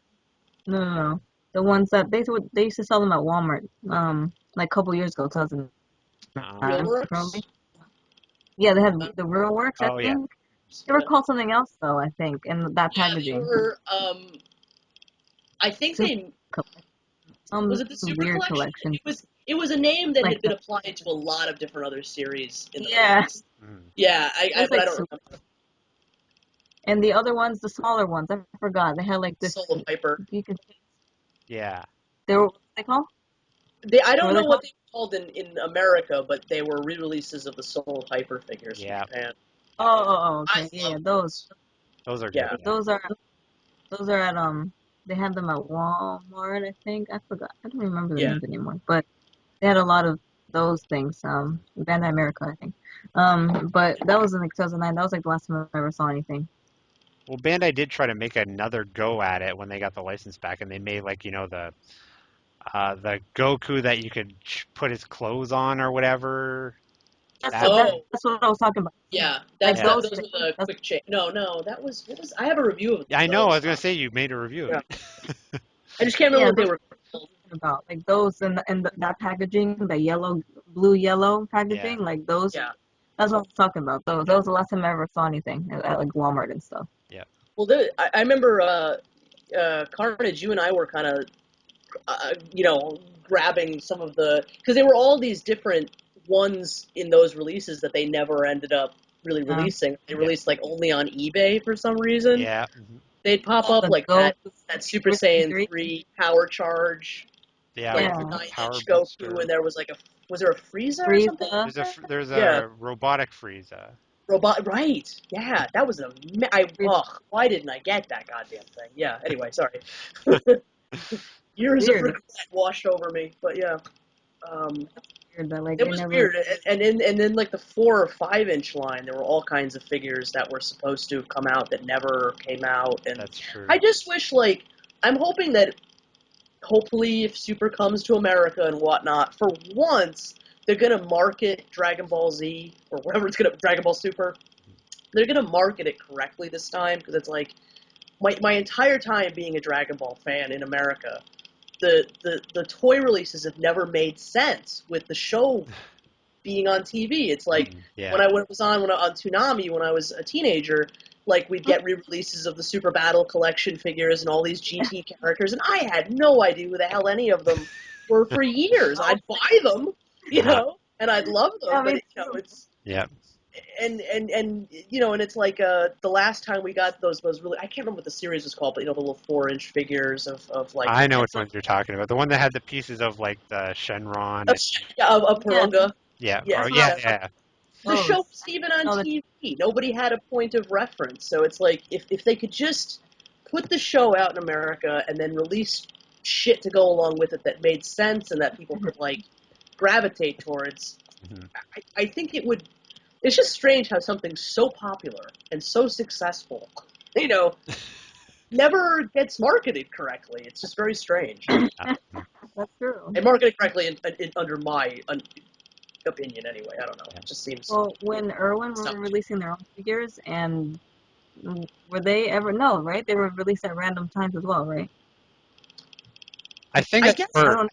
No, no, no. The ones that they used to sell them at Walmart. Like a couple years ago, 2009 Real works. probably. Yeah, they had Um, the Real Works, I Oh yeah. think. They were called something else though, I think, in that Yeah, they packaging. were. I think Super, they was some it the Super weird Collection. collection It was a name that like had been that. applied to a lot of different other series in the Yeah, '90s. Yeah, it was but like I don't super. remember. And the other ones, the smaller ones, I forgot. They had like this. Solo Piper. You could. Yeah. They were what they called? I What don't were they know what called? they were called in America, but they were re-releases of the Solo Piper figures from Yeah. Japan. Okay. I Yeah, love yeah, those. those. Those are good. Yeah, Yeah. Those are at they had them at Walmart, I think. I forgot. I don't remember the yeah, names anymore. But they had a lot of those things. Bandai America, I think. But that was in like 2009. That was like the last time I ever saw anything. Well, Bandai did try to make another go at it when they got the license back, and they made like the Goku that you could put his clothes on or whatever. That's what I was talking about. Yeah, Like those were the quick change. No, that was what was. I have a review of Yeah, I those. know. I was gonna say you made a review of Yeah. it. I just can't remember what they were about. Like those and that packaging, the yellow, blue yellow packaging, Yeah. like those. Yeah. That's what I was talking about. Those. That was the last time I ever saw anything at like Walmart and stuff. Yeah. Well, I remember Carnage. You and I were kind of, grabbing some of because there were all these different ones in those releases that they never ended up really releasing. They released like only on eBay for some reason. Yeah. They'd pop up like that Super Saiyan 3 Power Charge. Yeah. Like With the 9-inch power Goku, booster. and there was there a Frieza or something? There's a robotic Frieza. Robot, right? Yeah, that was why didn't I get that goddamn thing? Yeah. Anyway, sorry. Years of regret washed over me, but yeah. It was weird, and then like the 4 or 5-inch line, there were all kinds of figures that were supposed to have come out that never came out, and that's true. I just wish, I'm hoping that hopefully if Super comes to America and whatnot, for once they're gonna market Dragon Ball Z or whatever Dragon Ball Super. They're gonna market it correctly this time, because it's like my entire time being a Dragon Ball fan in America, the toy releases have never made sense with the show being on TV. It's like when it was on Toonami when I was a teenager, like we'd get re-releases of the Super Battle Collection figures and all these GT characters, and I had no idea who the hell any of them were for years. I'd buy them, and I'd love them, but it's and it's like the last time we got those really, I can't remember what the series was called, but the little 4-inch figures of like, I know which ones you're talking about. The one that had the pieces of like the Shenron. Of Porunga. Yeah. Yeah. The show was even on TV. Nobody had a point of reference. So it's like, if they could just put the show out in America and then release shit to go along with it that made sense and that people could gravitate towards, I think it would. It's just strange how something so popular and so successful, never gets marketed correctly. It's just very strange. That's true. And marketed correctly under my opinion, anyway. I don't know. It just seems. Well, when Irwin were releasing their own figures, and were they ever? No, right? They were released at random times as well, right? I think at first. I don't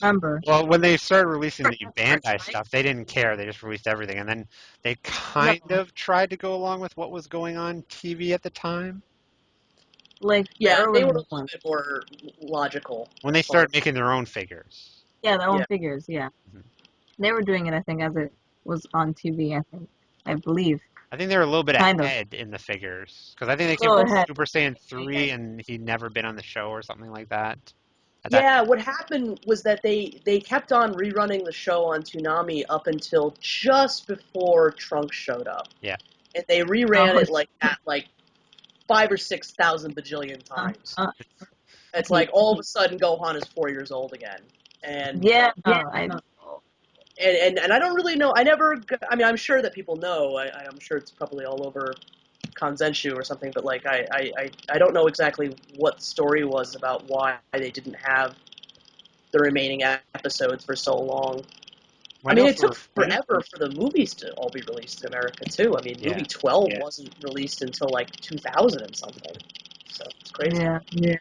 remember. Well, when they started releasing the Bandai stuff, they didn't care. They just released everything, and then they kind of tried to go along with what was going on TV at the time. Like they were a little bit more logical when they started making their own figures. Yeah, their own figures. Yeah, they were doing it. I think as it was on TV. I believe. I think they were a little bit ahead in the figures, because I think they came from Super Saiyan 3 and he'd never been on the show or something like that. Yeah, what happened was that they kept on rerunning the show on Toonami up until just before Trunks showed up. Yeah. And they reran it like 5,000 or 6,000 bajillion times. It's like all of a sudden Gohan is 4 years old again. And I know. And I don't really know. I'm sure that people know. I'm sure it's probably all over Kanzenshu or something, but I don't know exactly what the story was about why they didn't have the remaining episodes for so long. It took forever for the movies to all be released in America too. Movie 12 wasn't released until 2000 and something. So it's crazy. Yeah.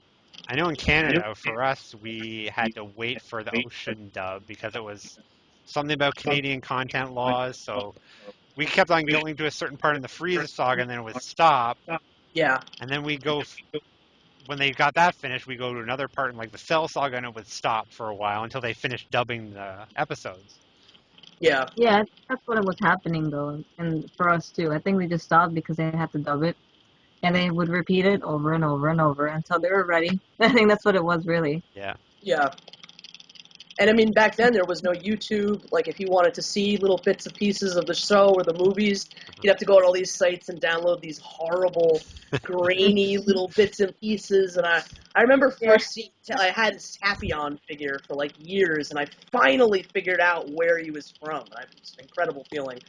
I know in Canada, for us, we had to wait for the Ocean dub because it was something about Canadian content laws, so we kept on going to a certain part in the Frieza saga, and then it would stop. Yeah. And then when they got that finished, we go to another part in the Cell saga, and it would stop for a while until they finished dubbing the episodes. Yeah. Yeah, that's what was happening though, and for us too. I think we just stopped because they had to dub it, and they would repeat it over and over and over until they were ready. I think that's what it was really. Yeah. Yeah. And back then there was no YouTube. If you wanted to see little bits and pieces of the show or the movies, you'd have to go to all these sites and download these horrible, grainy little bits and pieces. And I remember first seeing, I had this Tapion figure for years, and I finally figured out where he was from. It was an incredible feeling,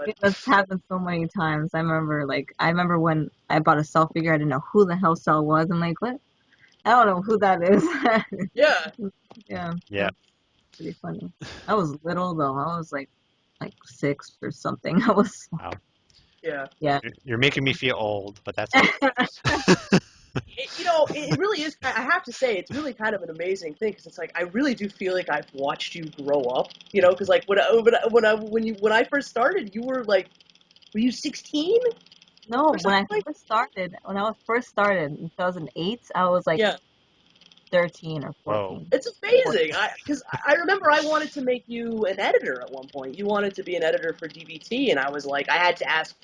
but That's happened so many times. I remember when I bought a Cell figure, I didn't know who the hell Cell was. I'm like, what? I don't know who that is. yeah. Yeah, Yeah. that's pretty funny. I was little though. I was like 6 or something. I was Wow. Yeah. yeah. You're making me feel old, but that's okay. It really is. I have to say, it's really kind of an amazing thing because it's like I really do feel like I've watched you grow up. Because like when I first started, you were like, were you 16 No, or something like? when I was first started in 2008, I was like Yeah, 13 or Whoa. 14. it's amazing. Because I remember I wanted to make you an editor at one point. You wanted to be an editor for DBT, and I was like, I had to ask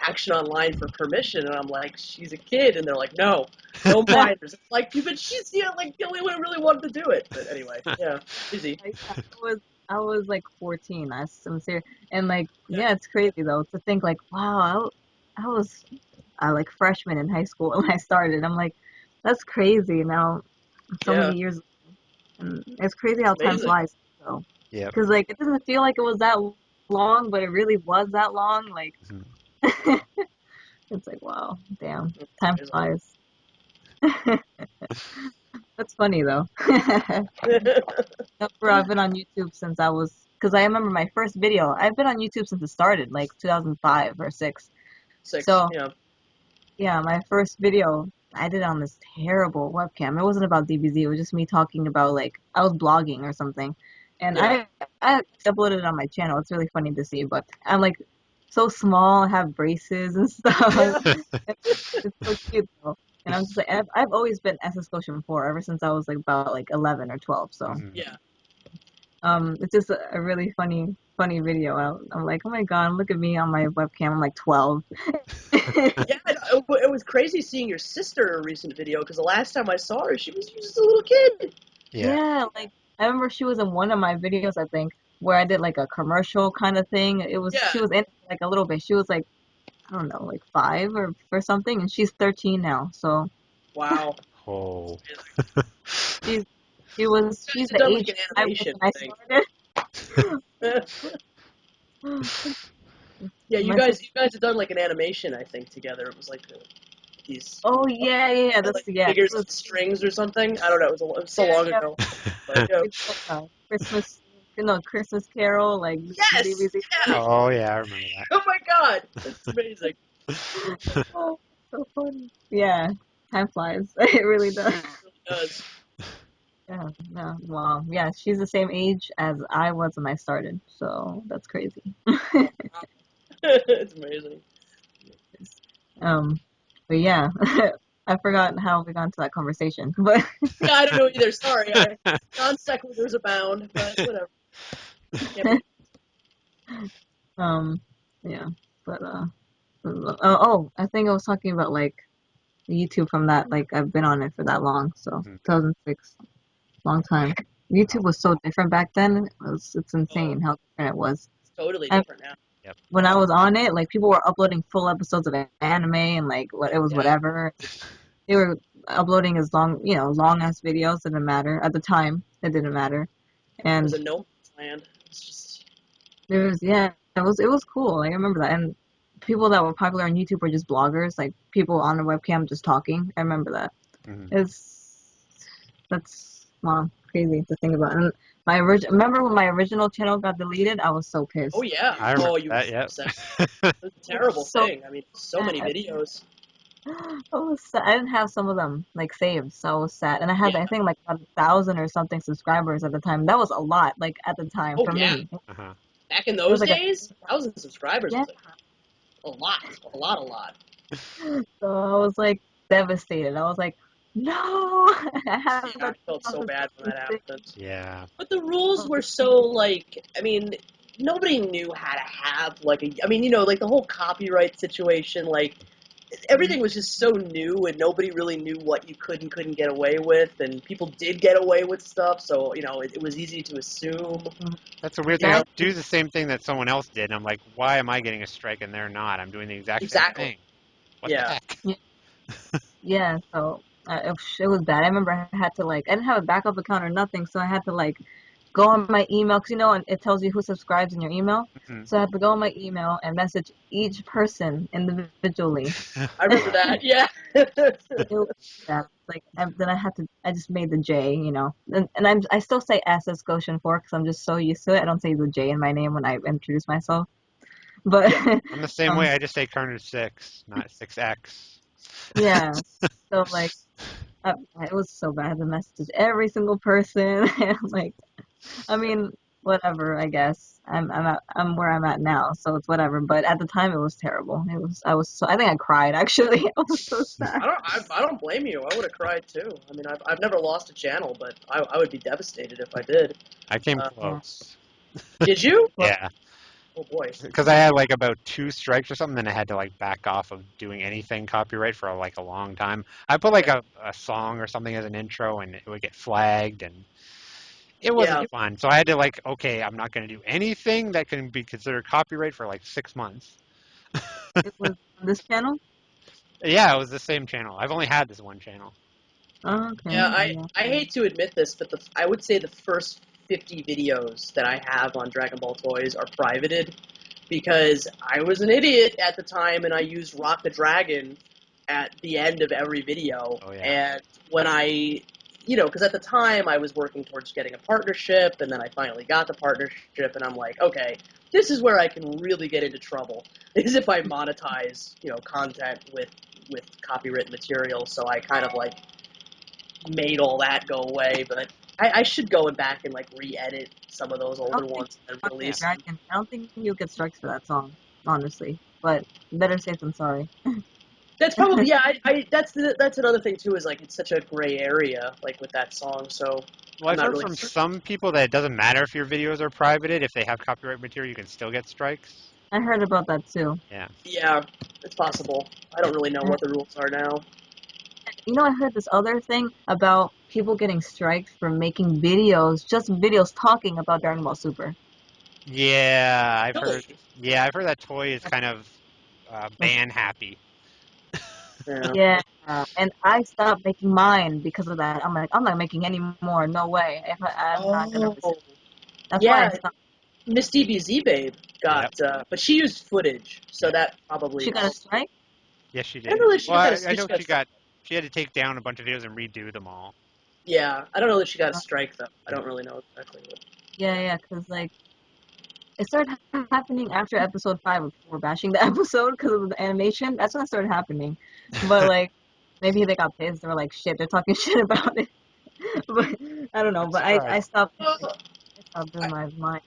Action Online for permission, and I'm like, she's a kid, and they're like, no, no minors. It's like, but she's like the only one who really wanted to do it. But anyway, yeah, easy. I was like 14. I'm serious. And like, Yeah, yeah, it's crazy though to think like, wow, I was like freshman in high school when I started. I'm like, that's crazy now, so yeah, many years. And it's crazy it's how time amazing. flies though. Yep. Because like, it doesn't feel like it was that long, but it really was that long. Like, Mhm. it's like, wow, damn, It's time amazing. flies. That's funny though. I've been on YouTube since because I remember my first video. I've been on YouTube since it started, like 2005 or 6. 6, So yeah, yeah, my first video I did on this terrible webcam. It wasn't about DBZ. It was just me talking about like I was blogging or something, and yeah. I uploaded it on my channel. It's really funny to see, but I'm like so small. I have braces and stuff. Yeah. It's so cute though. And I'm just like I've always been SSJGoshin4 ever since I was like about like 11 or 12. So Mhm. Yeah. it's just a really funny video. I'm like, oh my god, look at me on my webcam. I'm like 12. Yeah, it was crazy seeing your sister in a recent video because the last time I saw her, she was just a little kid. Yeah. Yeah, like I remember she was in one of my videos, I think, where I did like a commercial kind of thing. Yeah. She was in it, like a little bit. She was like, I don't know, like 5 or something, and she's 13 now. So Wow. Oh. she's You guys she's have the done like age an I was animation, when I think. I started. Yeah, My you guys have done like an animation, I think, together. It was like these Oh yeah, like that's yeah. figures on strings or something. I don't know. It was so Yeah, long yeah. ago. But yeah. We did like a Christmas, no, Christmas Carol, like Yes. DBZ. Yeah. Oh yeah, I remember Oh my God, that's amazing. that. Oh, so funny. Yeah, time flies. It really does. It really does. Yeah, yeah, wow. Yeah, she's the same age as I was when I started, so that's crazy. Oh, wow. It's amazing. Um, but yeah, I forgot how we got into that conversation, but Yeah, I don't know either. Sorry, non sequiturs abound, but whatever. Can't be. um, yeah, but I think I was talking about like YouTube from that, like I've been on it for that long, so Mhm. 2006, long time. YouTube Wow. was so different back then. It's Oh, insane how different it was. it's totally And different now. Yep. when I was on it, like people were uploading full episodes of anime and like what it was Yeah, whatever. They were uploading as long ass videos. Didn't matter at the time. It didn't matter. it was And a no man's land. It's just there was yeah, it was cool. Like, I remember that. And people that were popular on YouTube were just bloggers, like people on a webcam just talking. I remember that. Mhm. It's that's wow, crazy to think about. And remember when my original channel got deleted? I was so oh pissed. yeah. I remember Oh, you were that. so Yep. upset. It was a I was terrible so thing. I mean, so many sad. videos. I didn't have some of them like saved, so I was sad. And I had Yeah. I think like about 1,000 or something subscribers at the time. That was a lot, like at the time Oh for yeah. me. Uh-huh. Back in It was those like a days, 1,000 subscribers yeah. was a lot, a lot, a lot. So I was like devastated. I was like, no, I have Yeah, I that felt so bad when that 2006. happened. Yeah. But the rules were so like, I mean, nobody knew how to have like a. I mean, like the whole copyright situation, like everything was just so new, and nobody really knew what you could and couldn't get away with, and people did get away with stuff, so it was easy to assume. That's a weird thing. I'll Exactly. do the same thing that someone else did, and I'm like, why am I getting a strike and they're not? I'm doing the exact same Exactly. thing. What the Yeah. heck? Yeah. Yeah. So it was bad. I remember I had to like I didn't have a backup account or nothing, so I had to like go on my email, because and it tells you who subscribes in your email. Mhm. So I had to go on my email and message each person individually. I remember that. Yeah. It was that then I just made the J, and I still say SSJGoshin4 because I'm just so used to it. I don't say the J in my name when I introduce myself. But Yeah. I'm the same way. I just say Carnage6, not 6X. yeah, so it was so bad. I had to message every single person, and I mean, whatever. I guess I'm where I'm at now, so it's whatever. But at the time, it was terrible. I think I cried actually. I was so sad. I don't blame you. I would have cried too. I mean, I've never lost a channel, but I would be devastated if I did. I came Yeah. close. Did you? Well, Yeah. Oh boy. Because I had like about 2 strikes or something, then I had to like back off of doing anything copyright for like a long time. I put like Yeah. a song or something as an intro, and it would get flagged, and it Yeah. wasn't fun. So I had to like, okay, I'm not going to do anything that can be considered copyright for like 6 months. it was on this channel. Yeah, it was the same channel. I've only had this one channel. Oh, okay. Yeah. Yeah. I hate to admit this, but I would say the first 50 videos that I have on Dragon Ball Toys are privated because I was an idiot at the time and I used Rock the Dragon at the end of every video. Oh yeah. And when because at the time I was working towards getting a partnership, and then I finally got the partnership, and I'm like, okay, this is where I can really get into trouble. Is if I monetize, content with copyright material. So I kind of made all that go away, but I should go back and re-edit some of those I older don't think ones and Rock the release them. Dragon. I don't think you'll get strikes for that song, honestly. But better safe than sorry. That's probably yeah. That's another thing too. Is it's such a gray area with that song. So Well, I'm I've not heard really from sure. some people that it doesn't matter if your videos are privated. If they have copyright material, you can still get strikes. I heard about that too. Yeah. Yeah, it's possible. I don't really know I what the rules are now. I heard this other thing about people getting strikes for making videos, just videos talking about Dragon Ball Super. Yeah, I've Really? heard. Yeah, I've heard that Toy is kind of Like, ban happy. Yeah. yeah, and I stopped making mine because of that. I'm like, I'm not making any more. No way. I'm not gonna risk Oh, it. That's why I yeah. stopped. Miss DBZ Babe Yep. got, but she used footage, so Yeah. that probably She got a helped. strike. Yes, she I don't did. know that she Well, got a. I She know got a strike. she had to take down a bunch of videos and redo them all. Yeah, I don't know that she got a Uh, strike though. I Yeah. don't really know exactly. yeah, yeah, because it started happening after episode 5 of people were bashing the episode because of the animation. That's when it started happening. But maybe they got pissed. They were like, shit, they're talking shit about it. But I don't know. I'm But I surprised. stopped. Well, I stopped doing my.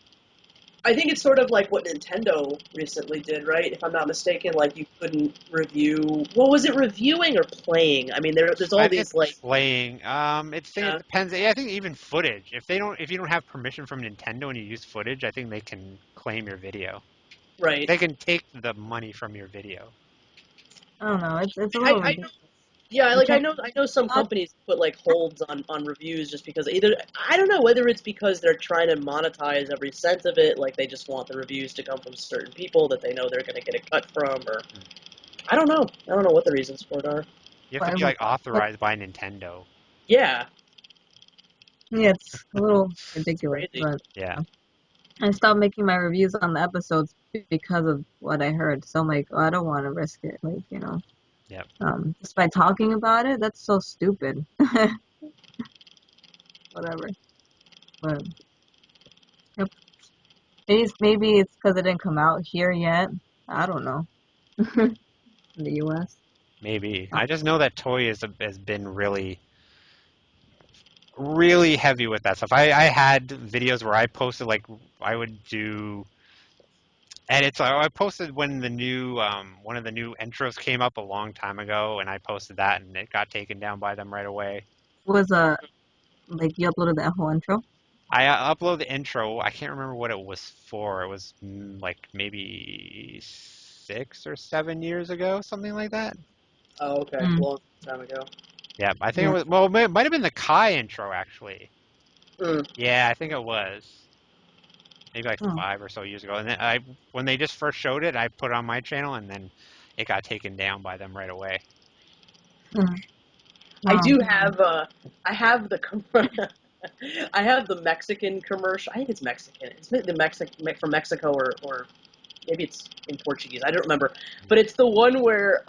I think it's sort of like what Nintendo recently did, right? If I'm not mistaken, you couldn't review. What was it, reviewing or playing? I mean, there's I all think these it's playing. It yeah, depends. Yeah, I think even footage. If you don't have permission from Nintendo and you use footage, I think they can claim your video. right. They can take the money from your video. I don't know. It's a little I know, ridiculous. yeah, You I know some can't. companies put holds on reviews just because either I don't know whether it's because they're trying to monetize every cent of it, like they just want the reviews to come from certain people that they know they're going to get a cut from, or I don't know. I don't know what the reasons for it are. You have to be Whatever. like authorized by Nintendo. Yeah, Yeah, it's a little it's ridiculous. crazy. But Yeah. I stopped making my reviews on the episodes because of what I heard. So I'm like, oh, I don't want to risk it. Yep. Just by talking about it, that's so stupid. Whatever. But yep. Maybe it's because it didn't come out here yet. I don't know. In the U.S. Maybe. Oh, I just know that Toy has been really, really heavy with that stuff. I had videos where I posted I would do edits. I posted when the new one of the new intros came up a long time ago, and I posted that, and it got taken down by them right away. was you uploaded that whole intro? I uploaded the intro. I can't remember what it was for. It was maybe 6 or 7 years ago, something like that. Oh, okay, a Mm, long time ago. Yeah, I think it yeah. was. Well, it might have been the Kai intro actually. Mm. Yeah, I think it was. Maybe Oh, 5 or so years ago. And then when they just first showed it, I put it on my channel, and then it got taken down by them right away. mm, I wow. do have I have the I have the Mexican commercial. I think it's Mexican. It's the from Mexico or maybe it's in Portuguese. I don't remember. But it's the one where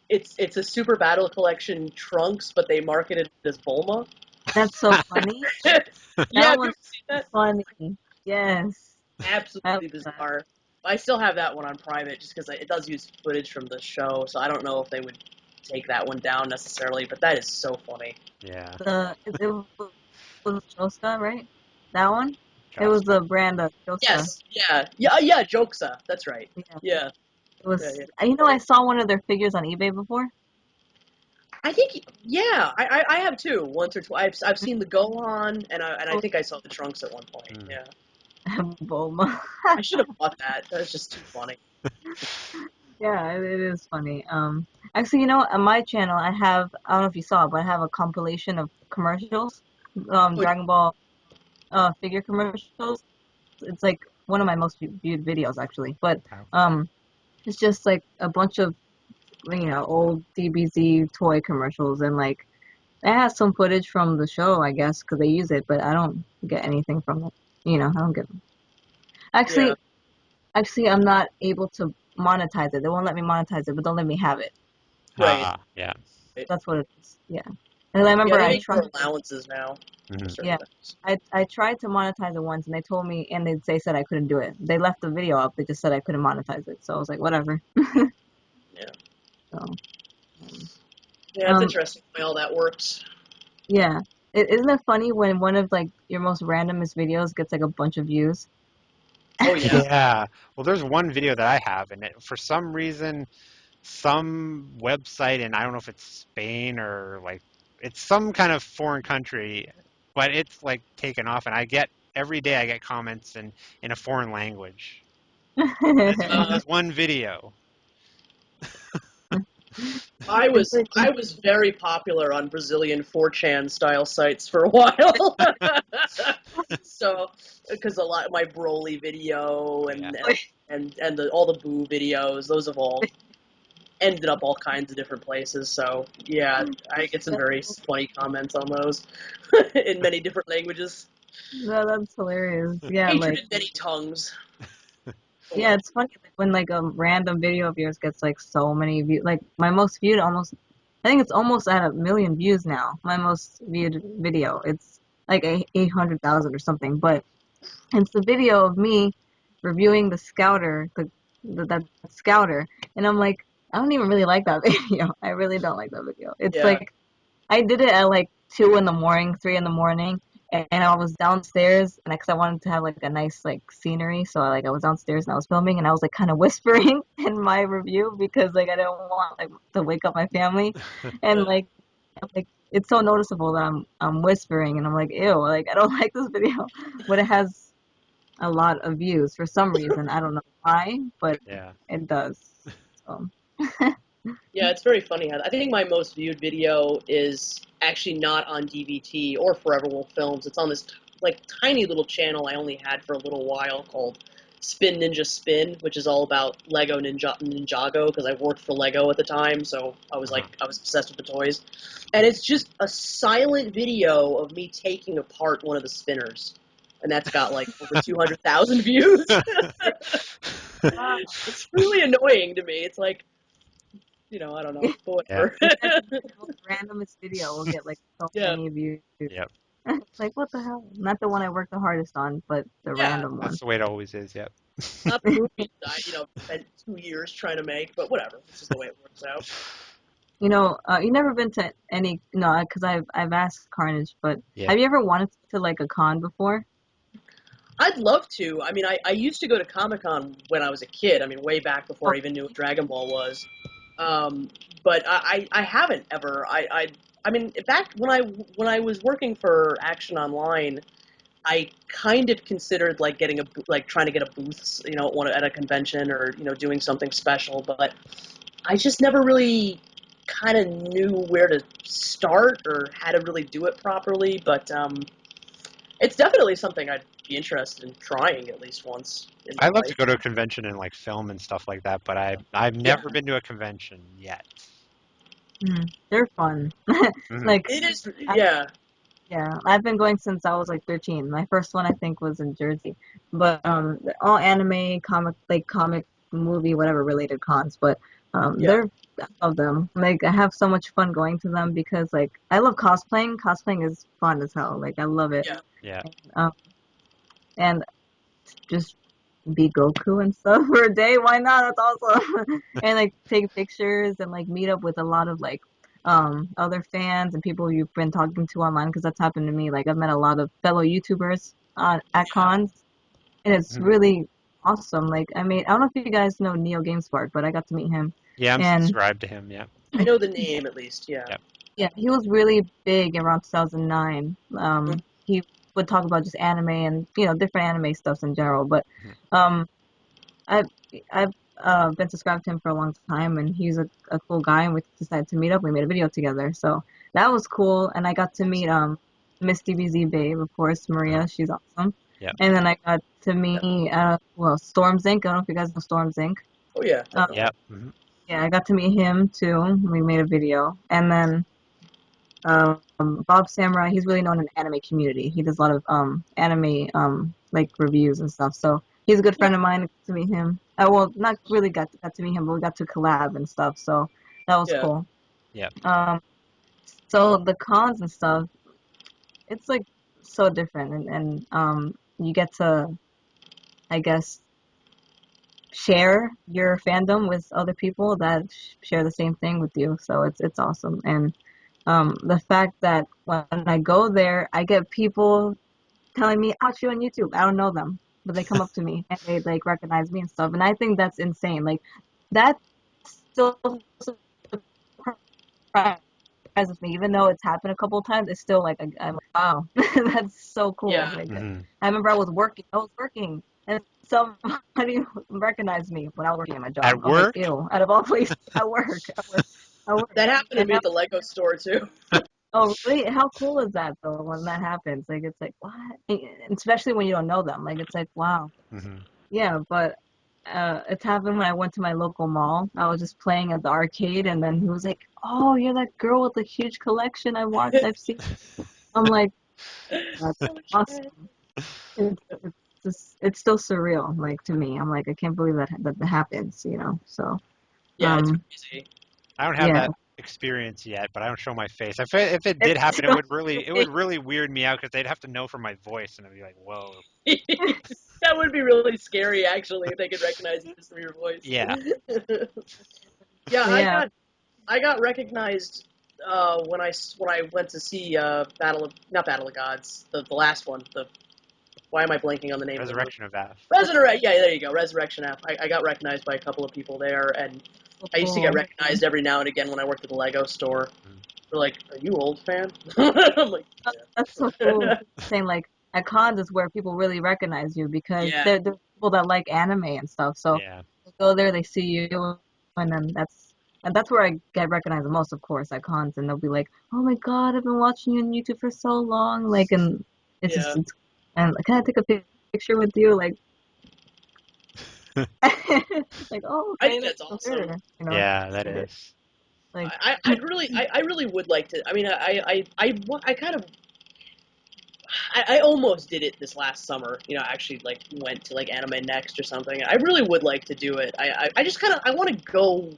it's a Super Battle Collection Trunks, but they market it as Bulma. That's so funny. Yeah, That have you was ever seen that? funny. Yes. I love Absolutely that. bizarre. I still have that one on private just because it does use footage from the show, so I don't know if they would take that one down necessarily, but that is so funny. Yeah. It was Joska, right? That one? It was Joska. the brand of Joska. Yes, yeah, Jokesa. That's right. Yeah. Yeah, It was, yeah. I saw one of their figures on eBay before. I think, yeah, I have too, once or twice. I've seen the Gohan, and I think I saw the Trunks at one point. Mm. Yeah, Bulma. I should have bought that. That was just too funny. Yeah, it is funny. Actually, on my channel, I don't know if you saw it, but I have a compilation of commercials, Oh, Dragon Ball figure commercials. It's like one of my most viewed videos, actually. But Wow. it's just like a bunch of, old DBZ toy commercials, and like it has some footage from the show, I guess, because they use it, but I don't get anything from it. I don't get. yeah, Actually, I'm not able to monetize it. They won't let me monetize it, but don't let me have it. right. Yeah. That's what it is. Yeah. And I Yeah, remember they I make tried. more allowances now for Mhm. certain Yeah, things. I tried to monetize it once, and they told me, and they said I couldn't do it. They left the video up. They just said I couldn't monetize it. So I was like, whatever. Yeah, So, um, yeah, it's um, interesting the way all that works. yeah. Isn't it funny when one of like your most randomest videos gets like a bunch of views? Oh yeah, Yeah. Well, there's one video that I have, and for some reason, some website, and I don't know if it's Spain or like it's some kind of foreign country, but it's like taken off, and every day I get comments in a foreign language. uh, This one video. It's like, I was very popular on Brazilian 4chan style sites for a while. So, because a lot my Broly video Yeah. and all the Boo videos, those have all ended up all kinds of different places. So yeah, I get some very funny comments on those in many different languages. no, that's hilarious. Yeah, Hatred like, in many tongues. Oh yeah, well. it's funny like, when like a random video of yours gets like so many views. Like my most viewed almost, I think it's almost at 1 million views now. My most viewed video. It's like 800,000 or something. But it's the video of me reviewing the Scouter, that Scouter, and I'm like, I don't even really like that video. I really don't like that video. It's Yeah. like I did it at like 2 in the morning, 3 in the morning, and I was downstairs, and because I wanted to have like a nice like scenery, so I was downstairs and I was filming, and I was like kind of whispering in my review because like I didn't want like to wake up my family, and like it's so noticeable that I'm whispering, and I'm like, ew, like I don't like this video, but it has a lot of views for some reason. I don't know why, but Yeah. it does. So Yeah, it's very funny. I think my most viewed video is actually not on DVT or Forever Wolf Films. It's on this like tiny little channel I only had for a little while called Spin Ninja Spin, which is all about Lego Ninjago because I worked for Lego at the time, so I was obsessed with the toys. And it's just a silent video of me taking apart one of the spinners. And that's got like over 200,000 views. wow. It's really annoying to me. It's like, I don't know, but Yeah. whatever. Imagine the most randomest video will get like so Yeah, many views. Yep. Like what the hell? Not the one I worked the hardest on, but the yeah. random one. That's the way it always is. Yep. Not the movie that spent 2 years trying to make, but whatever. It's just the way it works out. You never been to any no, because I've asked Carnage, but Yeah. have you ever wanted to like a con before? I'd love to. I mean, I used to go to Comic-Con when I was a kid. I mean, way back before I even knew what Dragon Ball was. Um, but I haven't ever. I mean, back when I was working for Action Online, I kind of considered like trying to get a booth, at a convention or doing something special, but I just never really kind of knew where to start or how to really do it properly. But it's definitely something I'd be interested in trying at least once in my I love to life. go to a convention and like film and stuff like that, but I've Yeah, never been to a convention yet. They're fun. Mhm. Like it is. I, Yeah, Yeah, I've been going since I was like 13. My first one I think was in Jersey, but all anime, comic, movie, whatever related cons. But Yeah. they're I love them. Like I have so much fun going to them because like I love cosplaying. Cosplaying is fun as hell. Like I love it. Yeah. Yeah. Um, and just be Goku and stuff for a day. Why not? That's awesome. And like take pictures and like meet up with a lot of like other fans and people you've been talking to online because that's happened to me. Like I've met a lot of fellow YouTubers at Yeah. cons and it's Mhm. really awesome. Like I mean, I don't know if you guys know Neo GameSpark, but I got to meet him Yeah, I'm and subscribed to him. Yeah. I know the name at least. Yeah. Yep. yeah, he was really big around 2009. Mhm. He would talk about just anime and different anime stuffs in general, but Mhm. um I've I've been subscribed to him for a long time, and he's a cool guy, and we decided to meet up. We made a video together, so that was cool. And I got to meet Misty BZ Babe, of course, Uh-huh. Maria. She's awesome. Yep. And then I got to Yeah. meet Storms Inc. I don't know if you guys know Storms Inc. Oh yeah, definitely. Yep. Mhm. Yeah, I got to meet him too. We made a video, and then Bob Samurai. He's really known in the anime community. He does a lot of anime like reviews and stuff. So he's a good Yeah. friend of mine. Got to meet him. Well, not really got to meet him, but we got to collab and stuff. So that was Yeah. cool. Yep. So the cons and stuff, it's like so different, and you get to, I guess, share your fandom with other people that share the same thing with you. So it's awesome. And the fact that when I go there, I get people telling me, I watch you on YouTube. I don't know them, but they come up to me and they like recognize me and stuff. And I think that's insane. Like that still surprises me, even though it's happened a couple of times. It's still like I'm like, wow, that's so cool. Yeah. Like Mhm. I remember I was working, and somebody recognized me when I was working at my job. At I was like, work? ew, out of all places, at work, That happened to me and at the Lego store too. oh, really? How cool is that though when that happens? Like it's like what? And especially when you don't know them. Like it's like wow. Mhm. Yeah, but it's happened when I went to my local mall. I was just playing at the arcade and then he was like, "Oh, you're that girl with the huge collection I've seen." I'm like, "That's Oh shit. awesome." It's still surreal like to me. I'm like, I can't believe that happens. So, Yeah, it's um crazy. I don't have yeah. that experience yet, but I don't show my face. If it did It's happen, it would really weird me out because they'd have to know from my voice, and I'd be like, whoa. That would be really scary, actually, if they could recognize you just from your voice. Yeah. Yeah, But yeah, I got recognized when I went to see Battle of Gods, the last one. The Why am I blanking on the name of the movie? Resurrection of F. Resurrect. Yeah, there you go. Resurrection F. I got recognized by a couple of people there, and so I used to get cool. recognized every now and again when I worked at the Lego store. Mm. They're like, "Are you Oldphan?" I'm like, That's so cool. Saying like at cons is where people really recognize you because "Yeah, they're people that like anime and stuff. So Yeah. they go there, they see you, and then that's where I get recognized the most, of course, at cons. And they'll be like, "Oh my God, I've been watching you on YouTube for so long." Like, and it's just yeah." it's and like, can I take a picture with you? Like, like oh I okay, think that's that's so awesome. weird. Yeah, that Weird. is. Like I really would like to. I mean, I kind of I almost did it this last summer. You know, actually like went to like Anime Next or something. I really would like to do it. I just kind of I want to go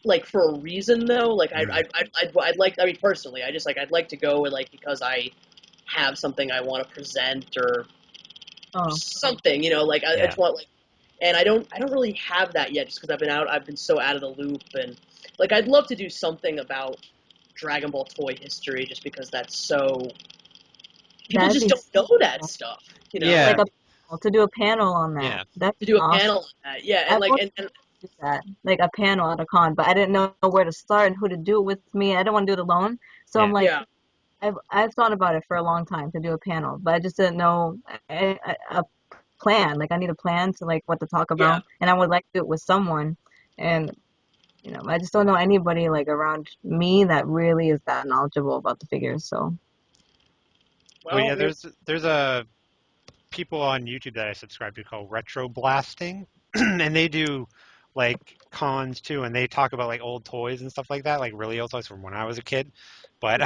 like for a reason though. Like Mm. I'd like. I mean, personally, I just like I'd like to go like because I have something I want to present or oh something. You know, like I Yeah. just want like, and I don't really have that yet, just because I've been so out of the loop, and like I'd love to do something about Dragon Ball toy history, just because that's so people that'd just be don't so know that cool. stuff. You know, Yeah. Like to do a panel on that. Yeah. That'd to be do a awesome. panel on that. Yeah, and I've like always and do that, like a panel at a con, but I didn't know where to start and who to do it with me. I didn't want to do it alone, so I'm Yeah. like, yeah, I've thought about it for a long time to do a panel, but I just didn't know a plan. Like I need a plan to like what to talk yeah. about, and I would like to do it with someone, and I just don't know anybody like around me that really is that knowledgeable about the figures. So Well, Well, yeah. There's a people on YouTube that I subscribe to called Retro Blasting, and they do like cons too, and they talk about like old toys and stuff like that, like really old toys from when I was a kid. But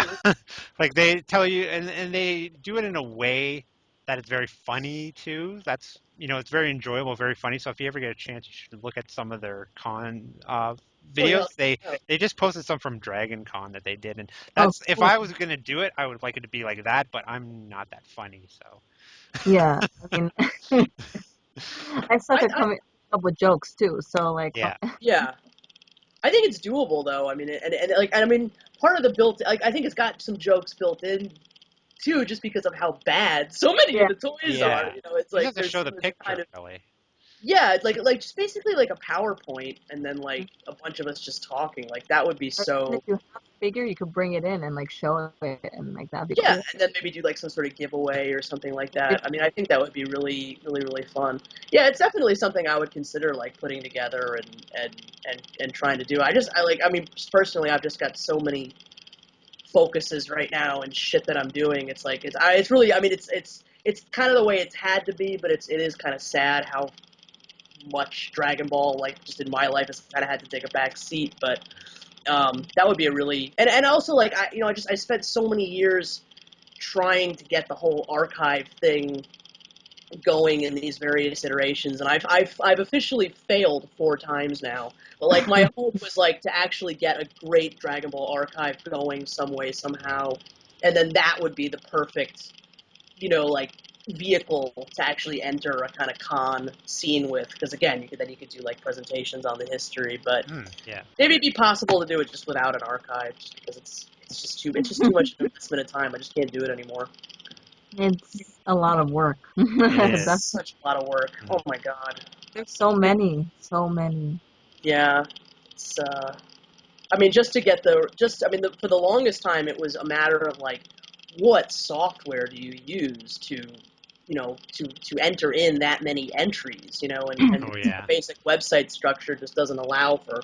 like they tell you, and they do it in a way that it's very funny too. That's it's very enjoyable, very funny. So if you ever get a chance, you should look at some of their con Oh yeah. videos. They just posted some from Dragon Con that they did, and Oh, that's if cool. I was gonna do it, I would like it to be like that. But I'm not that funny, so. Yeah, I mean, I suck at I coming up with jokes too. So like, Yeah. yeah. I think it's doable though. I mean, and like I mean, part of the built, like I think it's got some jokes built in too, just because of how bad so many of yeah, the toys are. Yeah. It's You just like have to show the there's kind picture, of really. yeah, it's like just basically like a PowerPoint, and then like a bunch of us just talking. Like that would be or even so. if you have a figure, you could bring it in and like show it, and like that'd be Yeah, cool. and then maybe do like some sort of giveaway or something like Yeah, that. I mean, I think that would be really, really, really fun. Yeah, it's definitely something I would consider like putting together and trying to do. I mean, personally, I've just got so many focuses right now and shit that I'm doing. It's like it's really. I mean, it's kind of the way it's had to be, but it is kind of sad how much Dragon Ball, like just in my life, has kind of had to take a back seat. But that would be a really and also like I spent so many years trying to get the whole archive thing going in these various iterations, and I've officially failed 4 times now. But like my hope was like to actually get a great Dragon Ball archive going some way somehow, and then that would be the perfect like vehicle to actually enter a kind of con scene with. Because again, you could do like presentations on the history, but Yeah. maybe it'd be possible to do it just without an archive, just because it's just too much investment of time. I just can't do it anymore. it's a lot of work. It That's is. Such a lot of work. Oh my god. there's so many, so many. Yeah. It's I mean just to get for the longest time it was a matter of like what software do you use to to enter in that many entries, and Oh the yeah. basic website structure just doesn't allow for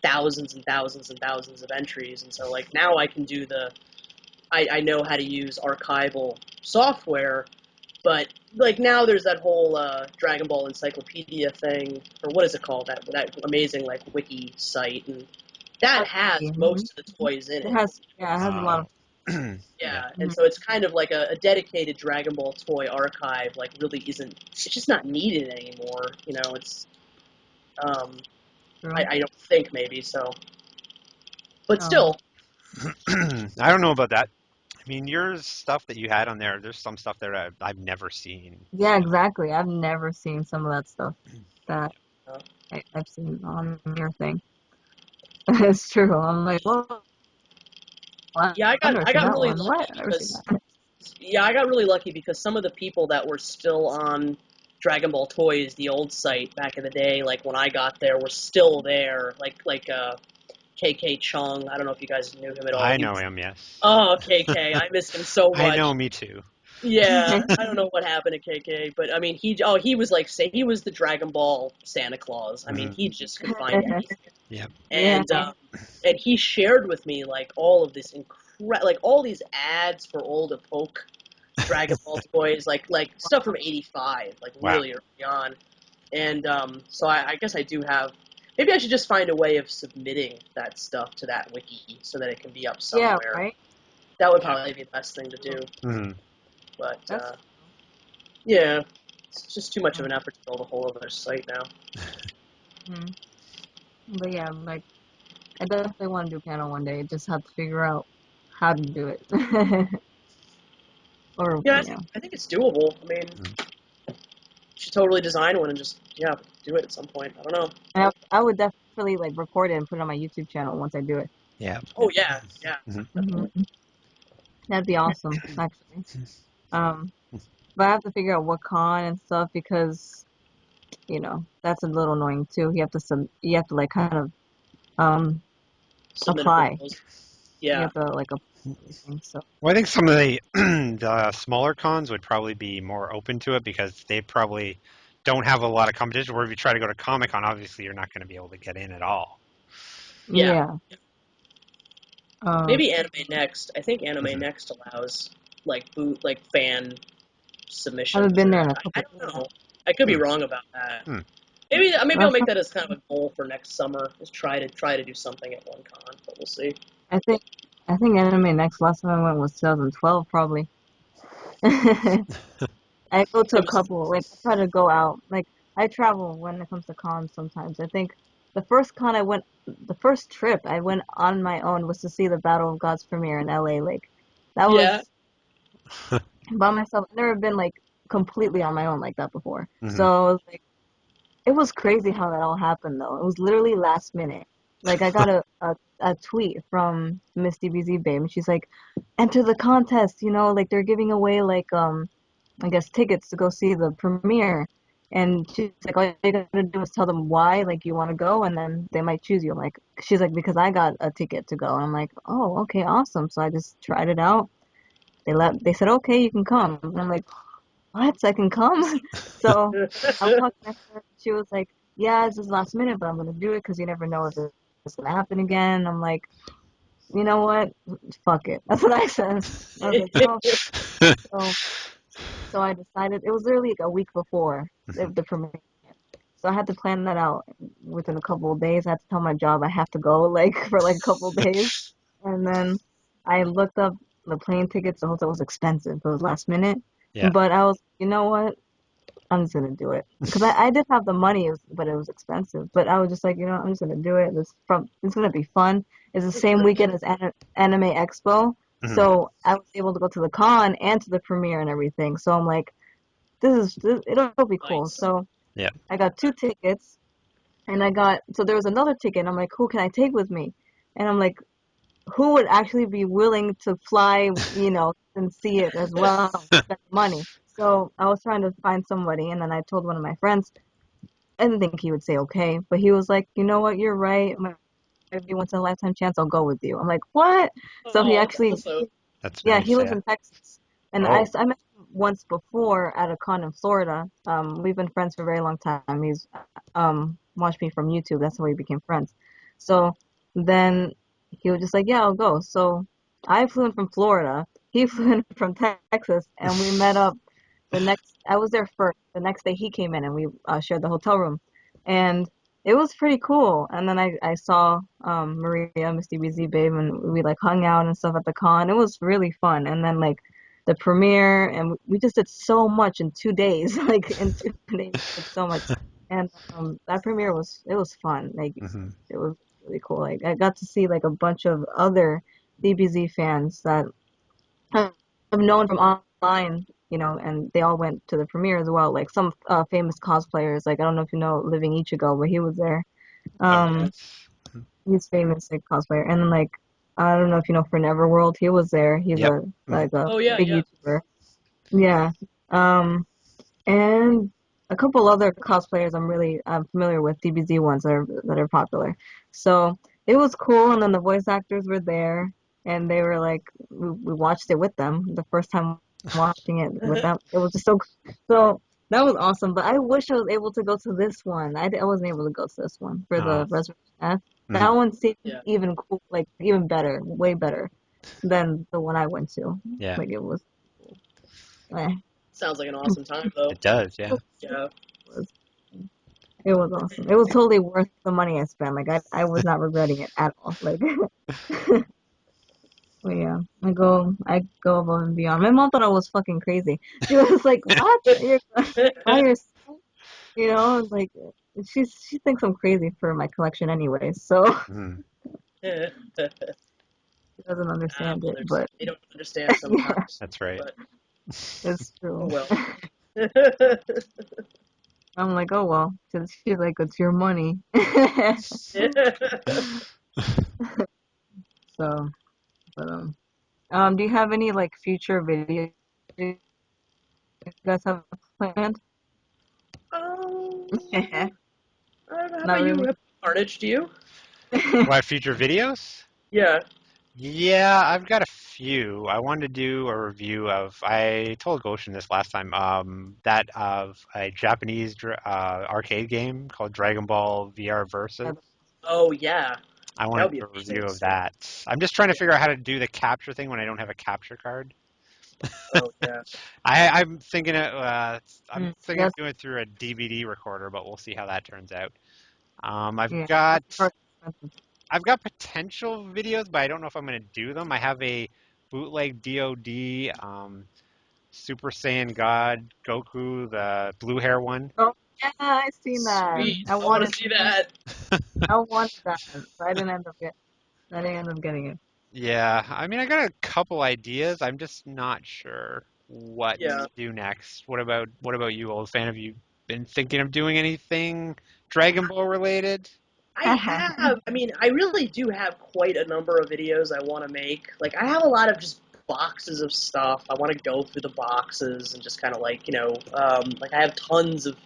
thousands and thousands and thousands of entries. And so like now I can do I know how to use archival software. But like now, there's that whole Dragon Ball Encyclopedia thing, or what is it called? That amazing like wiki site, and that has Mhm. most of the toys in It it. has, yeah, it has a lot of. Yeah. Yeah, and Mhm. so it's kind of like a dedicated Dragon Ball toy archive. Like really isn't. It's just not needed anymore. It's um, True. I don't think maybe so, but Oh. still, I don't know about that. I mean, your stuff that you had on there, there's some stuff there I've never seen. Yeah, exactly. I've never seen some of that stuff that uh, I've seen on your thing. It's true. I'm like, well, I've yeah, never I seen got that really one. What? lucky I've never seen because that. yeah, I got really lucky because some of the people that were still on Dragon Ball Toys, the old site back in the day, like when I got there, were still there. Like KK Chung. I don't know if you guys knew him at all. I He know was him, yes. oh KK. I miss him so I know, much. me too. Yeah, I don't know what happened to KK, but I mean he was like say he was the Dragon Ball Santa Claus. I mean he just could find anything, Yep. Yeah. and he shared with me like all of this like all these ads for old Epoch Dragon Ball toys, like stuff from '85, like Wow. really early on. And so I guess I do have. Maybe I should just find a way of submitting that stuff to that wiki so that it can be up Yeah, somewhere. right? That would Yeah. probably be the best thing to do. Mhm. But That's yeah, it's just too much of an effort to build a whole other site now. mhm. But yeah, like I definitely want to do piano one day. Just have to figure out how to do it. Or, Yeah, you know. I think it's doable. I mean, you should totally design one and just do it at some point. I don't know. And I would definitely like record it and put it on my YouTube channel once I do it. Yeah. Oh yeah, yeah, Mhm. definitely. That'd be awesome, actually. Um, but I have to figure out what con and stuff because, that's a little annoying too. You have to like kind of Submit a apply. proposal. You Yeah. have to like apply everything. So Well, I think some of the the smaller cons would probably be more open to it because they probably don't have a lot of competition. Where if you try to go to Comic Con, obviously you're not going to be able to get in at all. Yeah. yeah. Um, Maybe Anime Next. I think Anime Mhm. Next allows like fan I haven't submissions, been or there in a I couple don't of years. know. I could be Hmm. wrong about that. Hmm. Maybe I'll Last make time, that as kind of a goal for next summer. Just try to do something at one con, but we'll see. I think I think Anime Next last time I went was 2012 probably. I go to It a was couple. Like I try to go out. Like I travel when it comes to cons sometimes. I think the first trip I went on my own was to see the Battle of Gods premiere in LA. Like that yeah. was by myself. I've never been like completely on my own like that before. Hmm. So it was like it was crazy how that all happened though. It was literally last minute. Like I got a tweet from Miss DBZ Babe and she's like, enter the contest, like they're giving away like I guess tickets to go see the premiere. And she's like, all you gotta do is tell them why, like you want to go, and then they might choose you. I'm like, she's like, because I got a ticket to go. And I'm like, oh, okay, awesome. So I just tried it out. They said, okay, you can come. And I'm like, what? I can come? So I was talking to her. She was like, yeah, it's just last minute, but I'm gonna do it because you never know if it's gonna happen again. I'm like, you know what? Fuck it. That's what I said. I was like, oh, so so I decided it was literally like a week before the premiere. So I had to plan that out within a couple of days. I had to tell my job I have to go like for like a couple of days. And then I looked up the plane tickets. The hotel was expensive. It was last minute. Yeah. But I was, you know what? I'm just gonna do it. Because I did have the money, but it was expensive. But I was just like, I'm just gonna do it. It's gonna be fun. It's the same weekend as Anime Expo. Hmm. So I was able to go to the con and to the premiere and everything. So I'm like, it'll be cool. nice. So Yeah. I got two tickets, and so there was another ticket. And I'm like, who can I take with me? And I'm like, who would actually be willing to fly, and see it as well, spend money? So I was trying to find somebody, and then I told one of my friends. I didn't think he would say okay, but he was like, you know what, you're right. Might be once in a lifetime chance. I'll go with you. I'm like, what? So he Oh, actually, that's awesome. That's yeah, he nice. lives Yeah. in Texas, and Oh. I met him once before at a con in Florida. We've been friends for a very long time. He's watched me from YouTube. That's how we became friends. So then he was just like, yeah, I'll go. So I flew in from Florida. He flew in from Texas, and we met up I was there first. The next day he came in, and we shared the hotel room, and it was pretty cool. And then I saw Maria, Miss DBZ Babe, and we like hung out and stuff at the con. It was really fun. And then like the premiere, and we just did so much in 2 days. Like in 2 days, we did so much. And that premiere was fun. Like Hmm. it was really cool. Like I got to see like a bunch of other DBZ fans that I've known from online, and they all went to the premiere as well. Like some famous cosplayers. Like I don't know if you know Living Ichigo, but he was there. Oh, Um, nice. he's famous like cosplayer, and then like I don't know if you know for Neverworld, he was there. He's Yep. a Hmm. like a Oh yeah, big yeah. YouTuber. Yeah. And a couple other cosplayers I'm familiar with, DBZ ones that are popular. So it was cool, and then the voice actors were there, and they were like, we watched it with them the first time watching it with them. It was just so that was awesome. But I wish I was able to go to this one. I wasn't able to go to this one for Oh. the Resurrection F. That Hmm. one seemed Yeah. even cool, like even better, way better than the one I went to. Yeah. Like it was, eh. Sounds like an awesome time though. It does. Yeah. Yeah. was it was awesome. It was totally worth the money I spent. Like I was not regretting it at all. Like but yeah, I go above and beyond. My mom thought I was fucking crazy. She was like, "What? You're by yourself?" Like she thinks I'm crazy for my collection anyway, so Hmm. she doesn't understand it. Mothers, But they don't understand yeah, sometimes, That's right. but it's oh true. well. I'm like, oh well. She's like, it's your money. So, but do you have any like future videos you guys have planned? um, how Not about you, really. Carnage? Do you? What future videos? Yeah. Yeah, I've got a few. I wanted to do a review of. I told Goshin this last time. That of a Japanese arcade game called Dragon Ball VR Versus. Oh yeah, I that want would to be do a review of interesting. that. I'm just trying to Yeah. figure out how to do the capture thing when I don't have a capture card. Oh yeah. I'm thinking of That's doing it through a DVD recorder, but we'll see how that turns out. I've yeah. got That's hard expensive. I've got potential videos, but I don't know if I'm going to do them. I have a bootleg DOD Super Saiyan God Goku, the blue hair one. Oh yeah, I seen that. Sweet. I want to see that. I wanted that, but I didn't end up getting it. Yeah, I mean, I got a couple ideas. I'm just not sure what Yeah. to do next. What about you, old fan? Have you been thinking of doing anything Dragon Ball related? I have. I mean, I really do have quite a number of videos I want to make. Like, I have a lot of just boxes of stuff. I want to go through the boxes and just kind of like, like I have tons of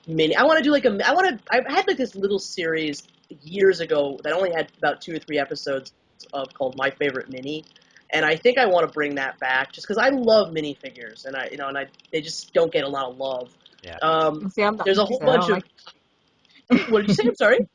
mini. I want to do like a. I want to. I had like this little series years ago that only had about 2 or 3 episodes of called My Favorite Mini, and I think I want to bring that back just because I love minifigures and they just don't get a lot of love. Yeah. See, I'm the There's a whole opposite. I bunch don't of. like. What did you say? I'm sorry.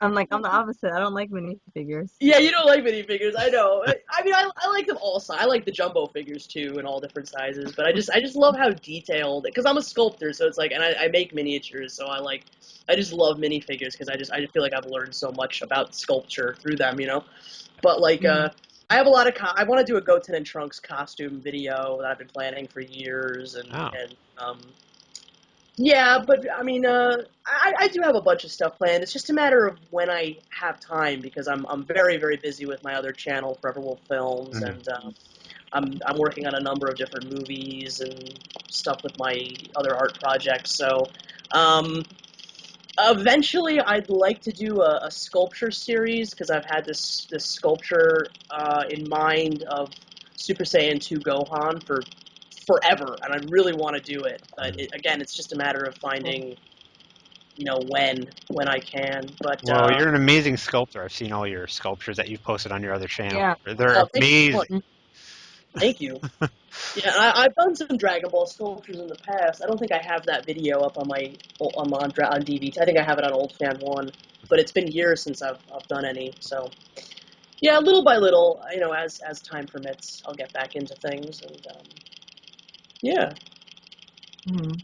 I'm the opposite. I don't like minifigures. Yeah, you don't like minifigures. I know. I mean, I like them all. I like the jumbo figures too, in all different sizes. But I just love how detailed. Because I'm a sculptor, so it's like, and I make miniatures, so I just love minifigures because I just feel like I've learned so much about sculpture through them, you know. But like, Mm. I have a lot of. I want to do a Goten and Trunks costume video that I've been planning for years, Oh. and yeah, but I mean, I do have a bunch of stuff planned. It's just a matter of when I have time because I'm very very busy with my other channel, Forever Wolf Films, Mhm. and I'm working on a number of different movies and stuff with my other art projects. So, um, eventually, I'd like to do a sculpture series because I've had this sculpture in mind of Super Saiyan 2 Gohan for forever, and I really want to do it. But again, it's just a matter of finding, when I can. But Well, you're an amazing sculptor. I've seen all your sculptures that you've posted on your other channel. Yeah. They're thank you so much. amazing. Thank you. Yeah, I've done some Dragon Ball sculptures in the past. I don't think I have that video up on my on DVD. I think I have it on Oldphan 1, but it's been years since I've done any. So yeah, little by little, as time permits, I'll get back into things. And yeah, Mm.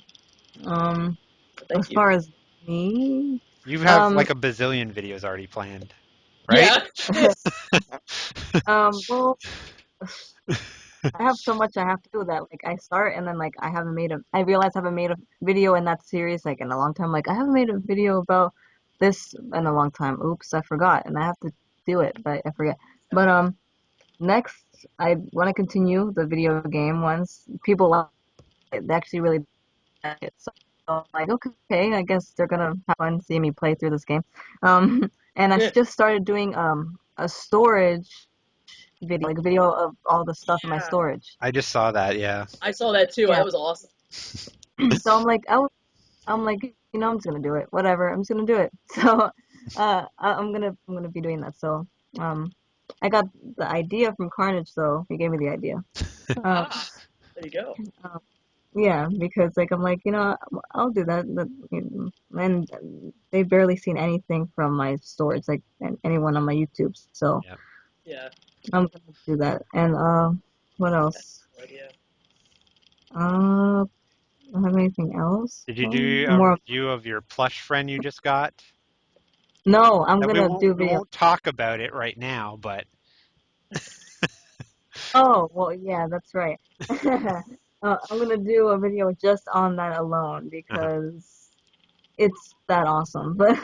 thank As you. far as me, You have um, like a bazillion videos already planned, right? Yeah. well, I have so much I have to do that. Like I start and then like I realize I haven't made a video in that series like in a long time. Like I haven't made a video about this in a long time. Oops, I forgot, and I have to do it, but I forget. But next I want to continue the video game ones. People like it. They actually really like it. So I'm like, okay, I guess they're gonna have fun seeing me play through this game. And I Yeah. just started doing a storage video, like a video of all the stuff in my Yeah. storage. I just saw that. Yeah. I saw that too. Yeah. That was awesome. So I'm like, I'm just gonna do it. Whatever, I'm just gonna do it. So, I'm gonna be doing that. So, um, I got the idea from Carnage, so he gave me the idea. Um, Ah, there you go. um, yeah, because like I'm like, I'll do that. And they've barely seen anything from my storage, like anyone on my YouTube. So Yeah. Yeah, I'm gonna do that. And what that's else? a good idea. Don't have anything else? Did you do a More? review of your plush friend you just got? No, I'm That we gonna won't do we video. won't talk about it right now, but Oh, well, yeah, that's right. I'm gonna do a video just on that alone uh because it's that awesome. But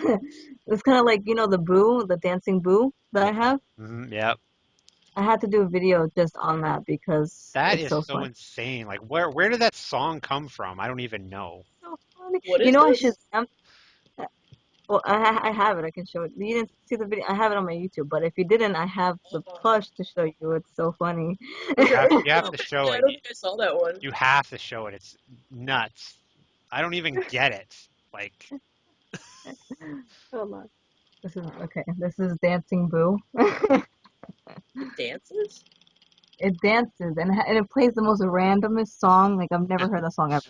it's kind of like, the Boo, the dancing Boo that yeah. I have. Yeah. I had to do a video just on that because That it's is so so fun. insane. Like where did that song come from? I don't even know. So funny. What is I should. this? Well, I have it. I can show it. You didn't see the video. I have it on my YouTube. But if you didn't, I have the Oh, plush to show you. It's so funny. okay. You have Oh, to show yeah, I it. don't think I saw that one. You have to show it. It's nuts. I don't even get it. Like Hold on. This is okay. This is Dancing Boo. It dances? It dances and it plays the most randomest song. Like I've never heard that song ever.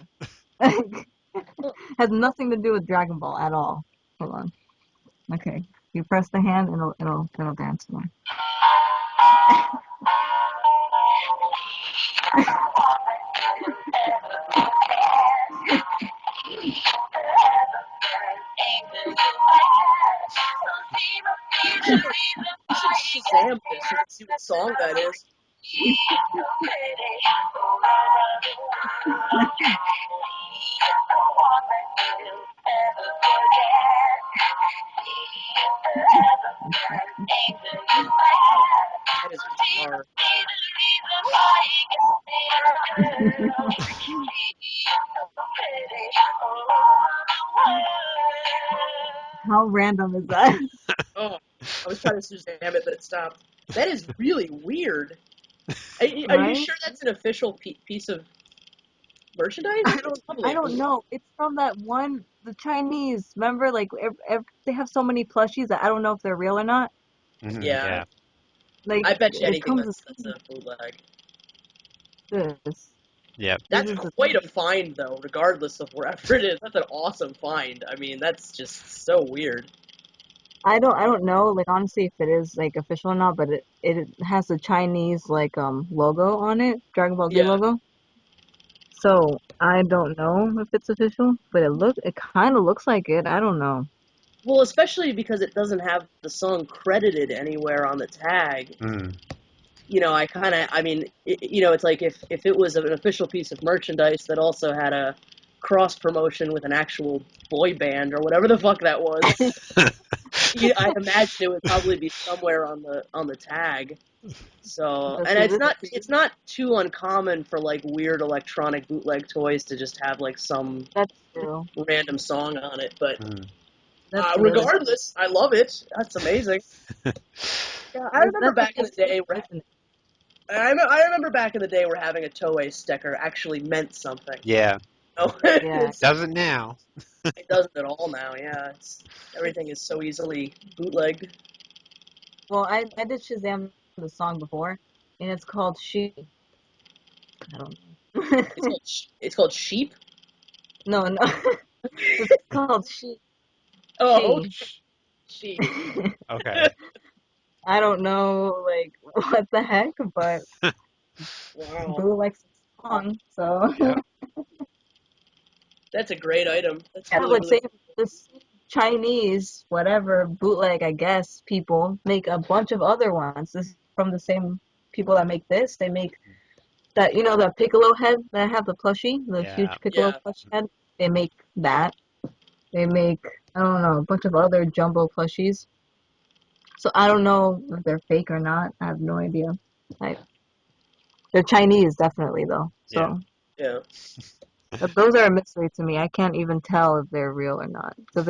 Huh. Has nothing to do with Dragon Ball at all. Hold on. Okay. You press the hand, and it'll dance more. Shazam this and see what song that is. That is bizarre. How random is that? Oh, I was trying to Shazam it, but it stopped. That is really weird. Are you Right? sure that's an official piece of merchandise? I don't know. It's from that one, the Chinese. Remember, like they have so many plushies that I don't know if they're real or not. Yeah. Like I bet you it anything comes that's a bootleg. with this. Yep. That's This is quite a find, though, regardless of wherever it is. That's an awesome find. I mean, that's just so weird. I don't know, like honestly if it is like official or not, but it has the Chinese like logo on it, Dragon Ball Z Yeah. logo. So I don't know if it's official, but it kind of looks like it. I don't know. Well, especially because it doesn't have the song credited anywhere on the tag. You know, I mean, it's like if it was an official piece of merchandise that also had a cross promotion with an actual boy band or whatever the fuck that was, I imagine it would probably be somewhere on the tag. So, But and see, it's not too uncommon for like weird electronic bootleg toys to just have like some that's true. random song on it. But That's true. regardless, I love it. That's amazing. Yeah, I remember back in the day where I remember back in the day where having a Toei sticker actually meant something. Yeah. Oh, Yeah. Doesn't now. it doesn't at all now. Yeah, everything is so easily bootlegged. Well, I did Shazam the song before, and it's called She. I don't know. It's called sheep. No, no. It's called She. Oh, She. sheep. Okay. I don't know, like, what the heck, but Wow, Boo likes the song, so. Yep. that's a great item. That's Yeah, really like, really. say, this Chinese, whatever, bootleg, I guess, people make a bunch of other ones. This is from the same people that make this. They make that, the Piccolo head that I have the plushie, the Yeah. huge Piccolo Yeah. plush head. They make that. They make, I don't know, a bunch of other jumbo plushies. So I don't know if they're fake or not. I have no idea. I, they're Chinese, definitely, though. Yeah. So Yeah. but those are a mystery to me. I can't even tell if they're real or not. Because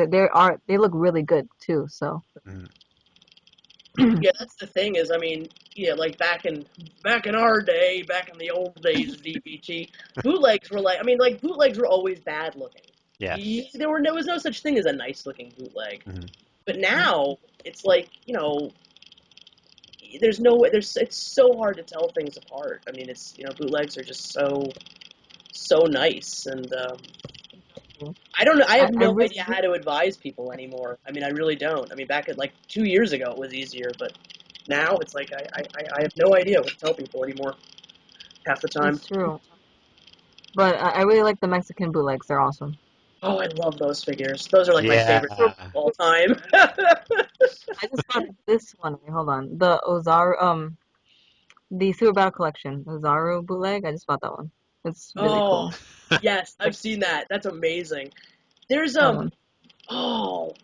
they look really good, too, so. Mhm. Yeah, that's the thing is, I mean, yeah, like back in our day, back in the old days of DBT, bootlegs were like, I mean, like bootlegs were always bad looking. Yes. There was no such thing as a nice looking bootleg. Mhm. But now it's like, there's no way. It's so hard to tell things apart. I mean, bootlegs are just so nice, and I don't know. I have I no really, idea how to advise people anymore. I mean, I really don't. I mean, back at like 2 years ago, it was easier, but now it's like I have no idea what to tell people anymore half the time. it's true. But I really like the Mexican bootlegs. They're awesome. Oh, I love those figures. Those are like my favorite Yeah. of all time. I just got this one. Wait, hold on. The Super Battle Collection, Ozaru bootleg. I just bought that one. It's really Oh, cool. yes, But I've seen that. That's amazing. There's that one. oh,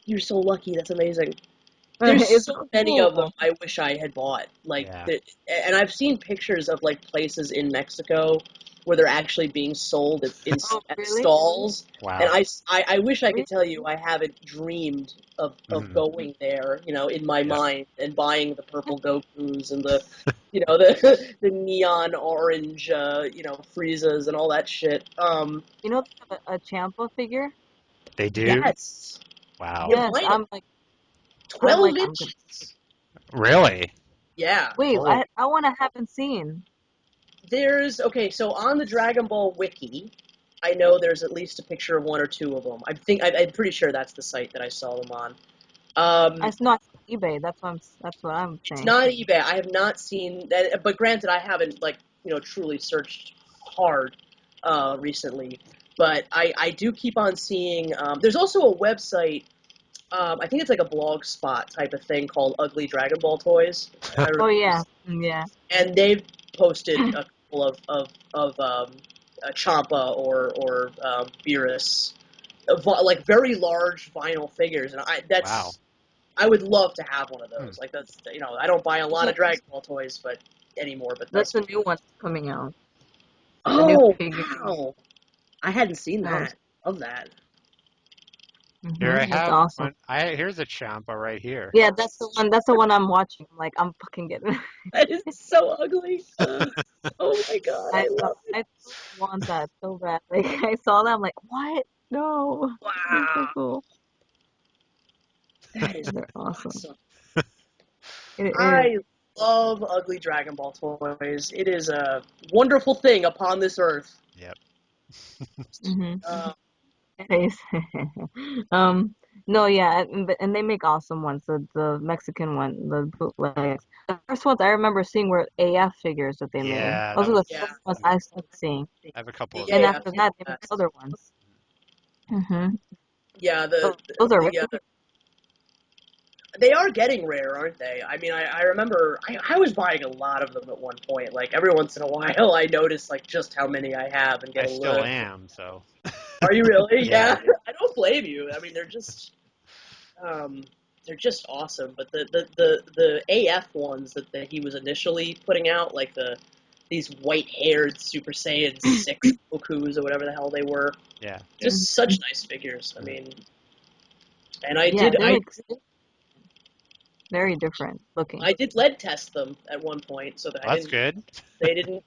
you're so lucky. That's amazing. There's It's so many of them cool. I wish I had bought. Yeah. And I've seen pictures of like places in Mexico where they're actually being sold Oh, at really? stalls. And Wow. I wish I could Really? tell you I haven't dreamed of Mhm. going there, in my Yep. mind and buying the purple Gokus and the neon orange, Friezas and all that shit. You know, they have a Champa figure. They do? Yes, you Wow. can Yes, find them. I'm 12 like, I'm gonna. inches. Really? Yeah. Wait, Holy. I want to haven't seen. Okay, so on the Dragon Ball wiki, I know there's at least a picture of one or two of them. I'm pretty sure that's the site that I saw them on. It's not eBay. That's what I'm It's saying. not eBay. I have not seen that, but granted, I haven't like truly searched hard recently. But I do keep on seeing. There's also a website. I think it's like a blog spot type of thing called Ugly Dragon Ball Toys. Oh yeah, yeah. And they've posted a couple of Champa or Beerus, like very large vinyl figures, and Wow. I would love to have one of those. Like that's I don't buy a lot of Dragon Ball toys, but anymore. But That's the new one coming out. The new oh figure. wow, I hadn't seen that. Love that. Here I It's have awesome. one. Here's a Champa right here. Yeah, that's the one. That's the one I'm watching. I'm like, I'm fucking getting it. That is so ugly. Oh my god, I love it. I want that so bad. Like I saw that, I'm like, what? No, they're so Wow, cool. that is They're awesome. awesome. It is. I love ugly Dragon Ball toys. It is a wonderful thing upon this earth. Yep. Uh, Face. Um, no, yeah, and they make awesome ones. The Mexican one, the bootlegs. The first ones I remember seeing were AF figures that they made. Yeah, Those that are the was. yeah, first ones I started seeing. I have a couple the of And those. AF after is that, they the made best. other ones. Yeah, Those are the really. they are getting rare, aren't they? I mean, I remember I was buying a lot of them at one point. Like every once in a while, I notice like just how many I have and get I a still little. am. So. Are you really? Yeah. Yeah, I don't blame you. I mean, um, they're just awesome. But the AF ones that he was initially putting out, like these white-haired Super Saiyan 6 Gokus or whatever the hell they were, Yeah. just such nice figures. I mean, and Yeah, they're like very different looking. I did lead test them at one point, so that Well, that's good. they didn't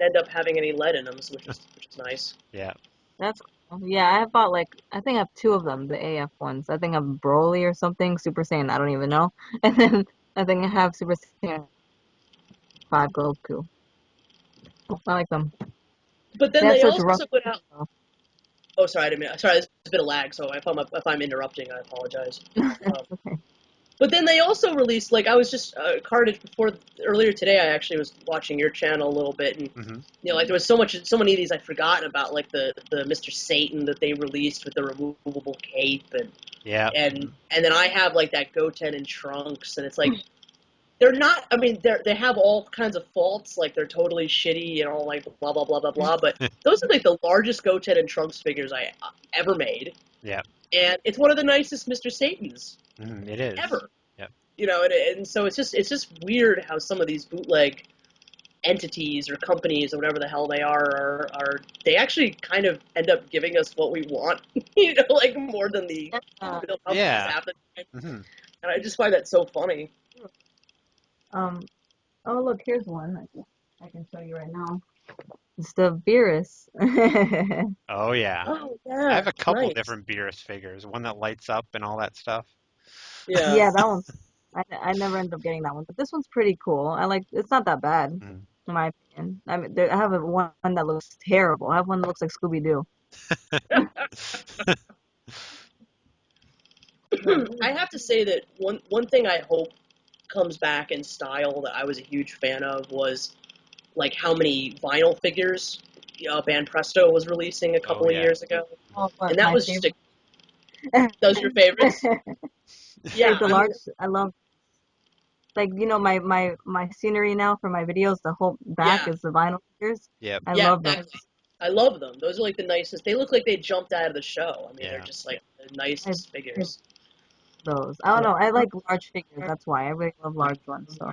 end up having any lead in them, which is nice. Yeah. That's cool. Yeah, I bought like I think I have two of them, the AF ones. I think I have Broly or something, Super Saiyan, I don't even know. And then I think I have Super Saiyan 5 Goku. I like them. But They then have they such also rough put out. though. Oh, sorry, I didn't mean, sorry. There's a bit of lag, so if I'm interrupting, I apologize. Um, Okay. but then they also released, like I was just Carnage before earlier today. I actually was watching your channel a little bit, and Hmm. like there was so many of these I'd forgotten about, like the Mr. Satan that they released with the removable cape, Yeah. and then I have like that Goten and Trunks, and it's like they're not. I mean, they have all kinds of faults, like they're totally shitty and all like blah blah blah blah blah. But those are like the largest Goten and Trunks figures I ever made, Yeah. and it's one of the nicest Mr. Satans It is. ever. Yep. And so it's just weird how some of these bootleg entities or companies or whatever the hell they are they actually kind of end up giving us what we want, like more than the real companies Yeah. half the time. Hmm. And I just find that so funny. Um oh look, here's one I can show you right now. It's the Beerus. Oh yeah. Oh I yeah, have a couple nice. different Beerus figures. One that lights up and all that stuff. Yeah. Yeah, that one. I never ended up getting that one, but this one's pretty cool. I like it's not that bad, Mm. in my opinion. I mean, I have one that looks terrible. I have one that looks like Scooby Doo. I have to say that one thing I hope comes back in style that I was a huge fan of was like how many vinyl figures Band Presto was releasing a Oh couple of yeah. years ago, Oh, and but that my was just favorite. those your favorites. Yeah, Like the I mean, large, I love like my scenery now for my videos. The whole back yeah, is the vinyl figures. Yep. I yeah, love those. exactly. I love them. Those are like the nicest. They look like they jumped out of the show. I mean, they're Yeah. just like the I, nicest I figures. those. I don't know. I like large figures. That's why I really love large ones. So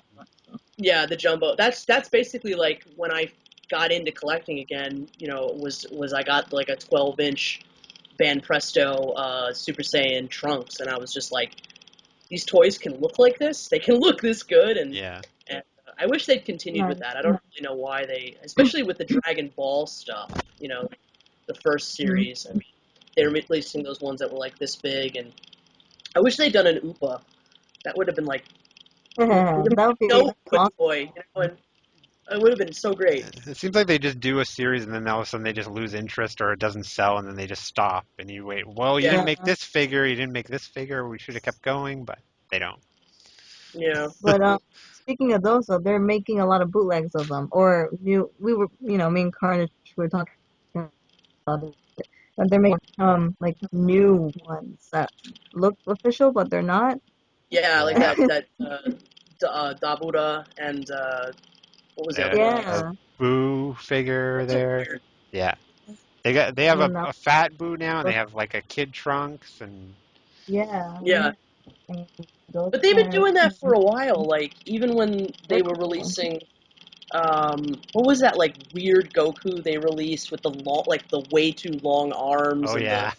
Yeah, the jumbo. That's basically like when I got into collecting again. Was I got like a 12-inch Band Presto Super Saiyan Trunks, and I was just like, these toys can look like this. They can look this good, Yeah. and I wish they'd continued with nice. that. I don't really know why especially with the Dragon Ball stuff. The first Mhm. series. I mean, they were releasing those ones that were like this big, and I wish they'd done an Upa. That would have been like That would be no Upa awesome. toy, and it would have been so great. It seems like they just do a series and then all of a sudden they just lose interest or it doesn't sell and then they just stop and you wait. Well, you didn't Yeah, make this figure, you didn't make this figure. We should have kept going, but they don't. yeah. But speaking of those, though, they're making a lot of bootlegs of them. Or new, we were, me and Carnage were talking about it. But they're making like new ones that look official, but they're not. Yeah, like Yeah. Dabura and what was the other The one? Yeah. Boo figure That's so there. weird. Yeah. They have And then that, a fat Boo now, and they was- have like a kid Trunks, and yeah. Yeah, And those but they've been parents, doing that for a while. Like even when they're they were cool. releasing, what was that like weird Goku they released with the long, like the way too long arms oh and yeah.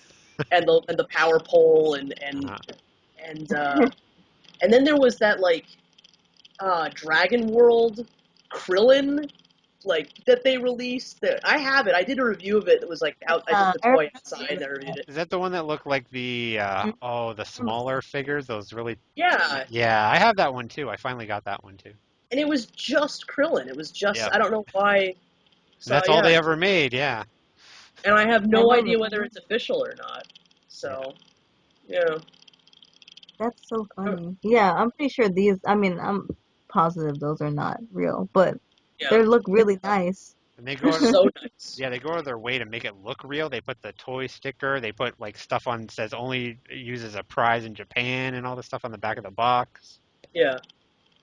the power pole Uh-huh. and and then there was that like Dragon World Krillin like that they released. That I have it. I did a review of it. It was like out. I took the I toy remember outside seeing and I reviewed it. Is that the one that looked like the that. the smaller figures? Those really. Yeah, Yeah, I have that one too. I finally got that one too. and it was just Krillin. It was just Yep. I don't know why. And So that's all yeah, they ever made. Yeah. and I have I no remember idea whether it's official or not. Yeah. So yeah, that's so funny. Yeah, I'm pretty sure these. I mean, I'm positive those are not real, but yeah, they look really nice. And they go. so nice. Yeah, they go out of their way to make it look real. They put the toy sticker. They put like stuff on says only uses a prize in Japan and all the stuff on the back of the box. Yeah,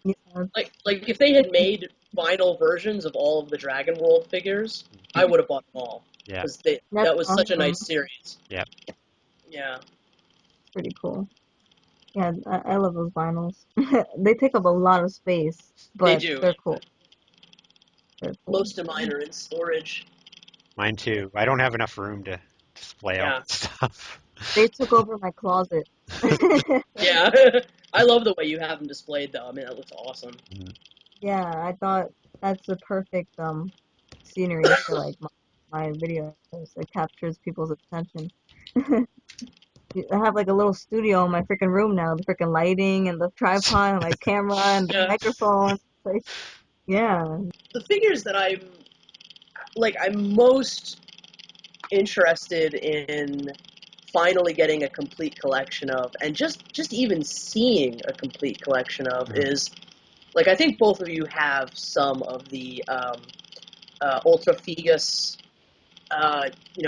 Yeah, like if they had made vinyl versions of all of the Dragon World figures, I would have bought them all Yeah. because that's that was such a awesome. nice series. Yep. Yeah, Pretty cool. Yeah, I love those vinyls. They take up a lot of space, they but do. they're cool. They're cool. Most of mine are in storage. Mine too. I don't have enough room to display all Yeah, that stuff. They took over my closet. yeah. I love the way you have them displayed, though. I mean, that looks awesome. Yeah, I thought that's the perfect scenery for like my videos. It captures people's attention. I have like a little studio in my freaking room now. The freaking lighting and the tripod and my camera and the Yeah, microphone. Like, yeah. the figures that I'm most interested in finally getting a complete collection of, and just even seeing a complete collection of is like I think both of you have some of the Ultra Figus,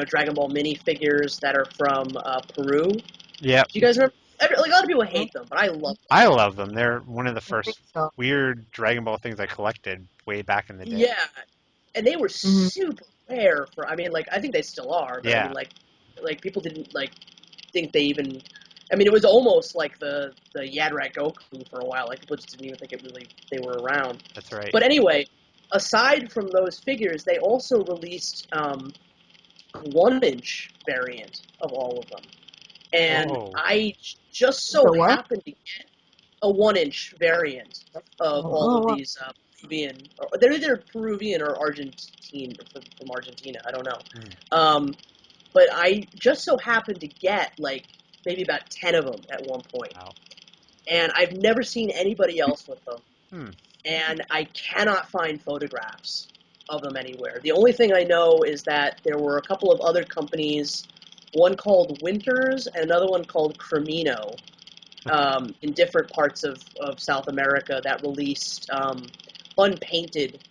Dragon Ball mini figures that are from Peru. Do Yep. you guys remember? Like a lot of people hate them, but I love them. I love them. They're one of the I think first so. weird Dragon Ball things I collected way back in the day. Yeah, and they were Hmm. super rare for. I mean, like I think they still are, but I mean, Yeah. like people didn't like think they even. I mean, it was almost like the Yadrat Goku for a while. Like people just didn't even think they were around. That's right. But anyway, aside from those figures, they also released 1-inch variant of all of them, and Oh. I just so The what? happened to get a 1-inch variant of all Oh, of wow. these Peruvian. They're either Peruvian or Argentine from Argentina. I don't know. But I just so happened to get like maybe about 10 of them at one point, Wow. and I've never seen anybody else with them. Hmm. And I cannot find photographs of them anywhere. The only thing I know is that there were a couple of other companies, one called Winters and another one called Cremino, in different parts of South America that released unpainted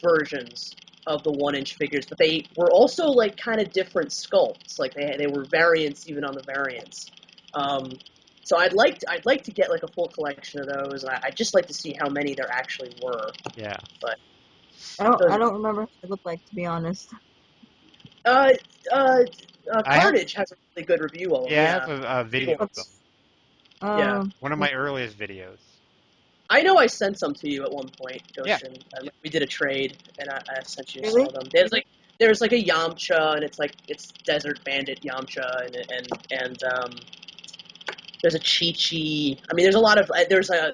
versions of the 1-inch figures, but they were also like kind of different sculpts. Like they were variants even on the variants. So I'd like to get like a full collection of those. I'd just like to see how many there actually were. Yeah. But I those, don't remember what it looked like, to be honest. uh, uh, I have. Carnage has a really good review of them. Yeah, I Yeah, have a video of them. yeah. One of my earliest videos. I know I sent some to you at one point, Yeah. Goshin. We did a trade, and I sent you some Really? of them. There's like a Yamcha, and it's Desert Bandit Yamcha, and there's a Chi-Chi. I mean, there's a lot of there's a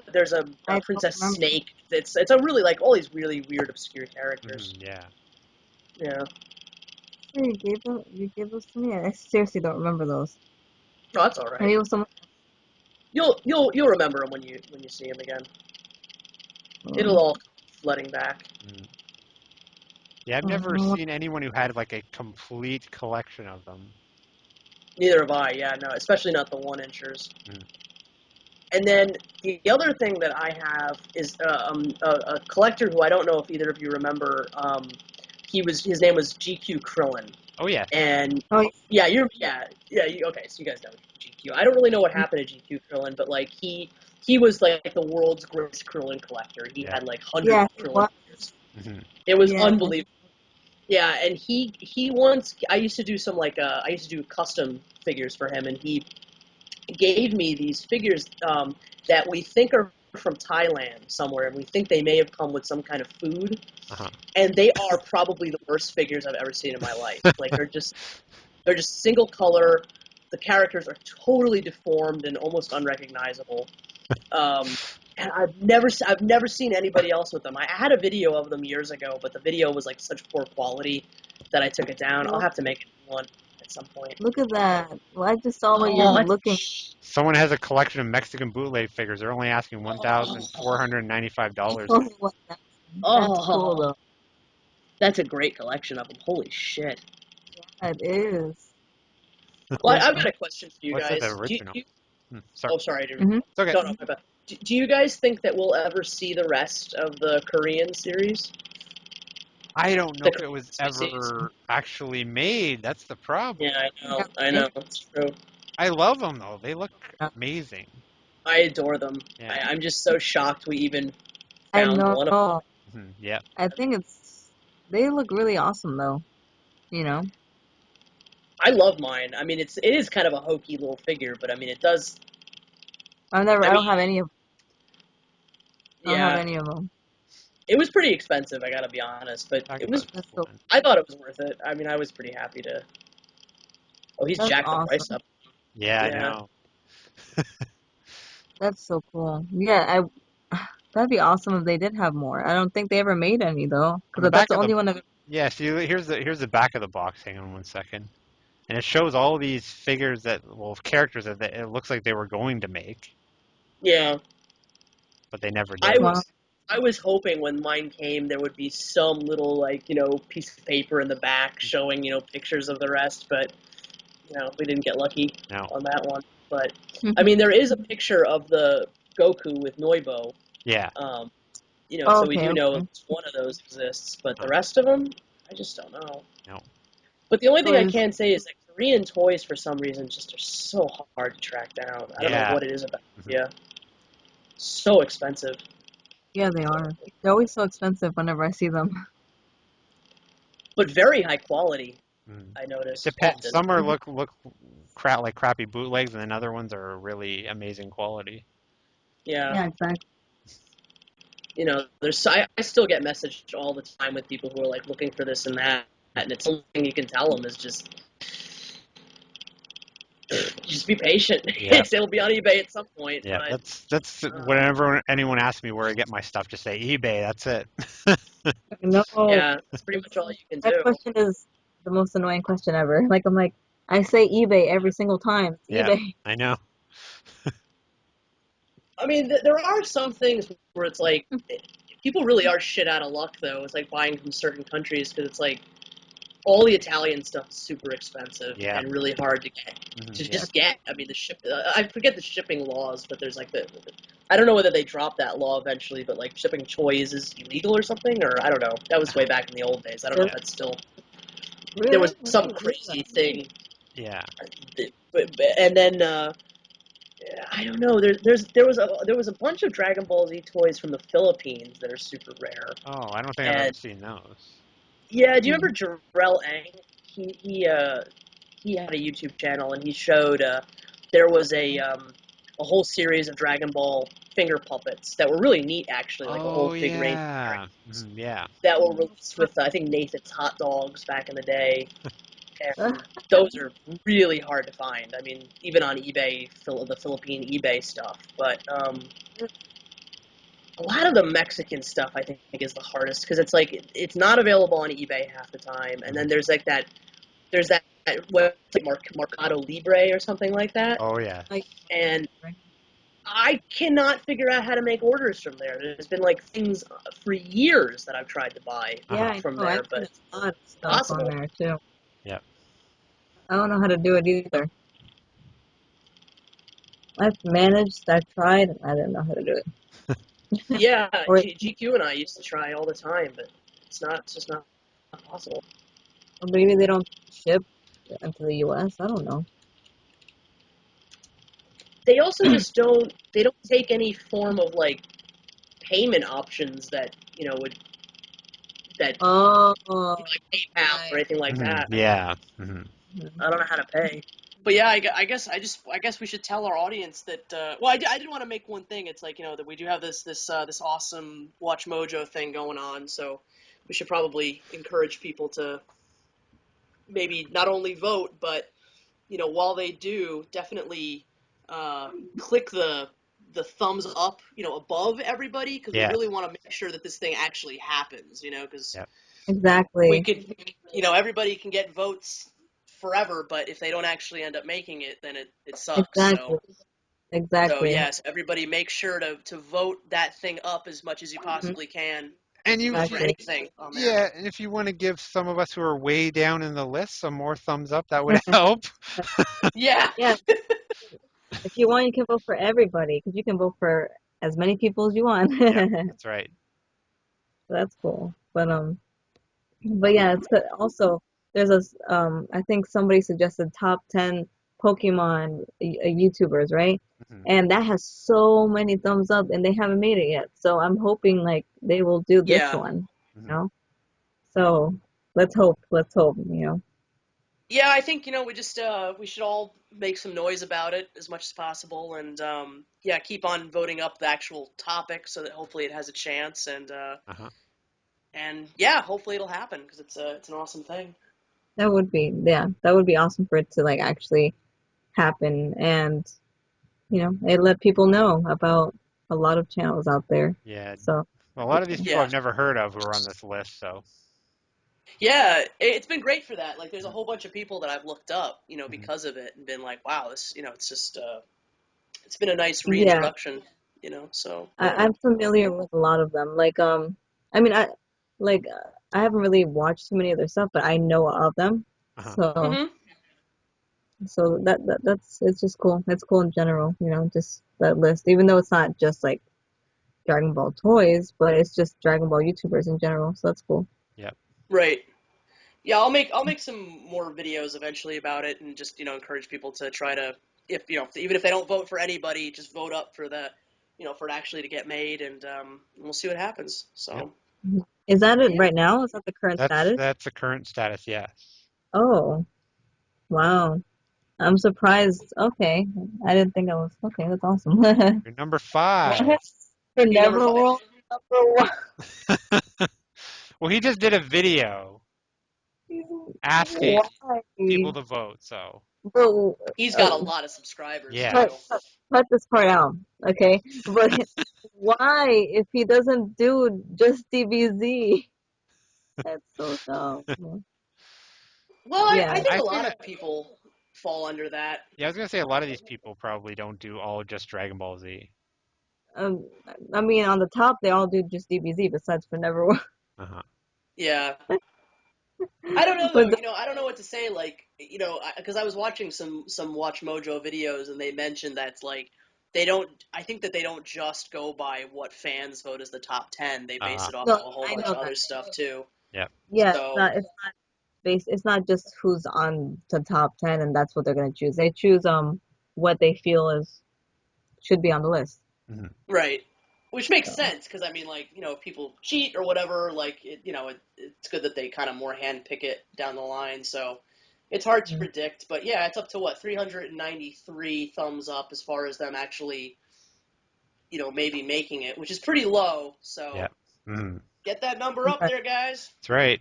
I don't Princess remember. Snake. It's a really like all these really weird obscure characters. Yeah. Yeah. Sure, you gave those to me. I seriously don't remember those. No, that's all Maybe right. it was someone. You'll remember them when you see them again. It'll all come flooding back. Yeah, I've I never don't know. seen anyone who had like a complete collection of them. Neither have I. Yeah, no, especially not the 1-inchers. And then the other thing that I have is a collector who I don't know if either of you remember. His name was GQ Krillin. Oh yeah. And Oh, okay, so you guys know GQ. I don't really know what happened to GQ Krillin, but like he was like the world's greatest Krillin collector. He had like hundreds of Krillin figures. Mm-hmm. It was unbelievable. Yeah, and he once I used to do some I used to do custom figures for him, and he gave me these figures that we think are from Thailand somewhere, and we think they may have come with some kind of food. Uh-huh. And they are probably the worst figures I've ever seen in my life. Like they're just single color. The characters are totally deformed and almost unrecognizable. And I've never seen anybody else with them. I had a video of them years ago, but the video was like such poor quality that I took it down. I'll have to make one at some point. Look at that. Well, I just saw what you're looking. Someone has a collection of Mexican bootleg figures. They're only asking $1,495. That's cool though. That's a great collection of them. Holy shit. Yeah, it is. Well, I've got a question for you What's guys. the original? Sorry. Oh, sorry. Mm-hmm. It's okay. No, do you guys think that we'll ever see the rest of the Korean series? I don't know if it was ever actually made. That's the problem. Yeah, I know. It's true. I love them, though. They look amazing. I adore them. Yeah. I'm just so shocked we even found one of them. Yeah. I think they look really awesome, though. You know? I love mine. I mean, it is kind of a hokey little figure, but I mean, it does. I don't have any of. I don't Yeah, have any of them. it was pretty expensive. I gotta be honest, but it was. I thought it was worth it. I mean, I was pretty happy to. Oh, he's jacked the price up. Yeah, I know. That's so cool. Yeah, that'd be awesome if they did have more. I don't think they ever made any though, because that's the only one of. Yeah, see, here's the back of the box. Hang on one second, and it shows all these figures characters that it looks like they were going to make. Yeah. But they never did. I was hoping when mine came there would be some little piece of paper in the back showing pictures of the rest, but we didn't get lucky on that one. But I mean, there is a picture of the Goku with Noibo. Yeah. So we do know one of those exists, but the rest of them, I just don't know. No. But the only thing I can say is that Korean toys, for some reason, just are so hard to track down. I don't know what it is about. Yeah. So expensive. Yeah, they are. They're always so expensive whenever I see them. But very high quality. I noticed. Depends. Some are look like crappy bootlegs, and then other ones are really amazing quality. Yeah. Yeah, exactly. I still get messaged all the time with people who are like looking for this and that, and it's something you can tell them is just be patient. Yeah. It'll be on eBay at some point. Yeah, but, that's whenever anyone asks me where I get my stuff, just say eBay. That's it. No. Yeah, that's pretty much all you can do. That question is the most annoying question ever. I say eBay every single time. Yeah, eBay. I know. I mean, there are some things where it's like people really are shit out of luck, though. It's like buying from certain countries because it's like all the Italian stuff is super expensive and really hard to get. Just get. I mean, I forget the shipping laws, but there's like I don't know whether they dropped that law eventually, but like shipping toys is illegal or something, or I don't know. That was way back in the old days. I don't know if that's still. Really? There was some crazy thing. Yeah. And then I don't know. There was a bunch of Dragon Ball Z toys from the Philippines that are super rare. Oh, I don't think I've ever seen those. Yeah, do you remember Jarrell Ang? He had a YouTube channel and he showed there was a whole series of Dragon Ball finger puppets that were really neat, actually, like a whole big range. Yeah. That were released with I think Nathan's Hot Dogs back in the day. And those are really hard to find. I mean, even on eBay, the Philippine eBay stuff. But a lot of the Mexican stuff, I think, is the hardest because it's like it's not available on eBay half the time, and then there's that website Mercado Libre or something like that. Oh yeah. And I cannot figure out how to make orders from there. There's been like things for years that I've tried to buy from there, but it's a lot of stuff possible. on there too. Yep. I don't know how to do it either. I've managed, I've tried, I didn't know how to do it. Yeah, Or, GQ and I used to try all the time, but it's just not possible. or maybe they don't ship into the US. I don't know. They also just they don't take any form of like payment options that would that Oh, like PayPal or right. anything like that. Yeah. I don't know how to pay. But yeah, I guess we should tell our audience that. Well, I did want to make one thing. It's like that we do have this awesome Watch Mojo thing going on, so we should probably encourage people to maybe not only vote, but while they do, definitely click the thumbs up above everybody, because we Yeah. really want to make sure that this thing actually happens. Because Yep. we Exactly. could, everybody can get votes forever, but if they don't actually end up making it, then it sucks. Exactly. So Exactly. yes, everybody make sure to vote that thing up as much as you Mhm. possibly can, And for Exactly. anything on there. yeah, and if you want to give some of us who are way down in the list some more thumbs up, that would help. Yeah. Yeah, if you want, you can vote for everybody because you can vote for as many people as you want. Yeah, that's right. That's cool. But yeah, it's good. Also there's I think somebody suggested top 10 Pokemon YouTubers, right? Mhm. And that has so many thumbs up and they haven't made it yet. So I'm hoping like they will do this Yeah. one, you Mhm. know? So let's hope, you know. Yeah, I think we should all make some noise about it as much as possible, and yeah, keep on voting up the actual topic so that hopefully it has a chance, Uh-huh. and yeah, hopefully it'll happen because it's an awesome thing. That would be, yeah, that would be awesome for it to like actually happen and it let people know about a lot of channels out there. Yeah. So Well, a that'd be lot of these cool. people Yeah, I've never heard of who are on this list, so. yeah, it's been great for that. Like, there's a Mhm. whole bunch of people that I've looked up, Mhm. because of it, and been like, wow, this, it's just it's been a nice Yeah, reintroduction, So I'm familiar with a lot of them. Like, I mean, I haven't really watched too many of their stuff, but I know of them. Uh-huh. So, hmm so that's it's just cool. It's cool in general, just that list. Even though it's not just like Dragon Ball toys, but it's just Dragon Ball YouTubers in general. So that's cool. Yep. right. Yeah, I'll make some more videos eventually about it, and just encourage people to try to, if even if they don't vote for anybody, just vote up for for it actually to get made, and we'll see what happens. Yep. So Mhm. Is that it yeah, right now? Is that the current status? That's the current status, yes. Oh, wow. I'm surprised. Okay. I didn't think I was. Okay, that's awesome. You're number 5. For you're number Never 5. World number one. Well, he just did a video asking Why? people to vote, so. But He's got a uh, lot of subscribers cut, too. cut, Yes. cut this part out, okay? But why, if he doesn't do just DBZ? That's so dumb. Well, I Yeah. think I a think lot that, of people fall under that. yeah, I was gonna say a lot of these people probably don't do all just Dragon Ball Z. Um, I mean, on the top, they all do just DBZ besides for Never World. Uh-huh. Yeah, I don't know But though. I don't know what to say. Like, because I was watching some Watch Mojo videos, and they mentioned that like they don't. I think that they don't just go by what fans vote as the top 10. They base Uh, it off no, of a whole I bunch know of that. other stuff too. yep. Yeah, So it's not just who's on the top 10 and that's what they're gonna choose. They choose what they feel is should be on the list. Mhm. right, which makes So sense because I mean, like, if people cheat or whatever, like it's good that they kind of more hand pick it down the line. So it's hard to mm, predict, but yeah, it's up to what 393 thumbs up as far as them actually maybe making it, which is pretty low. So Yep. Mhm. get that number up right. there, guys. That's right.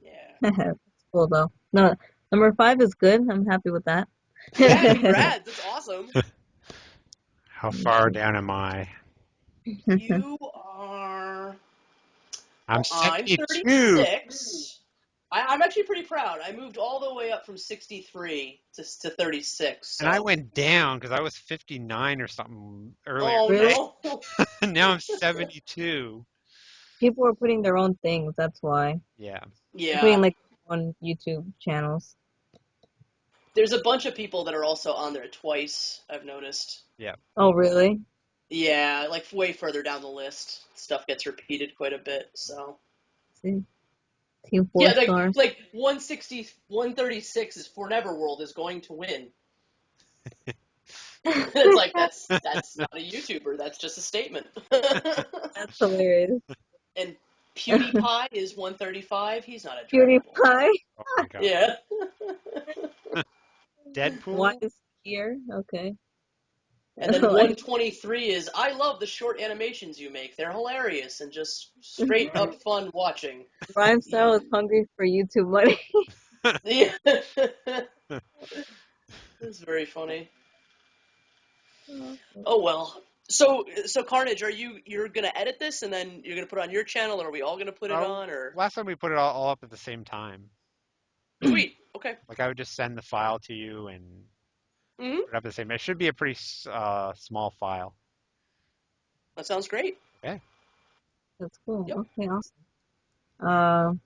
Yeah. It's cool though. No, number 5 is good. I'm happy with that. Yeah, congrats. That's awesome. How far down am I? You are. I'm I'm 72. 36. I'm actually pretty proud. I moved all the way up from 63 to 36. And I So, went down because I was 59 or something earlier oh Really? no. today. Now I'm 72. People are putting their own things, that's why. Yeah. They're putting Yeah. like on YouTube channels. There's a bunch of people that are also on there twice, I've noticed. Yeah. Oh, really? Yeah, like way further down the list, stuff gets repeated quite a bit, so. See, Team Yeah, Four Star. like 160, 136 is for Neverworld is going to win. It's like, that's not a YouTuber, that's just a statement. That's hilarious. And PewDiePie is 135, he's not a Dragon Ball. PewDiePie. Oh my god. Yeah. Why Deadpool. is he here? Okay. And then Like 123 is, I love the short animations you make. They're hilarious and just straight up fun watching. Rhyme Style is hungry for YouTube money. Yeah. It's very funny. Oh well. So Carnage, you're gonna edit this and then you're gonna put it on your channel, or are we all gonna put it on, or? Last time we put it all up at the same time. Sweet. Okay. Like I would just send the file to you and Hmm. put it up the same. It should be a pretty small file. That sounds great. Okay. That's cool. Yep. Okay, awesome.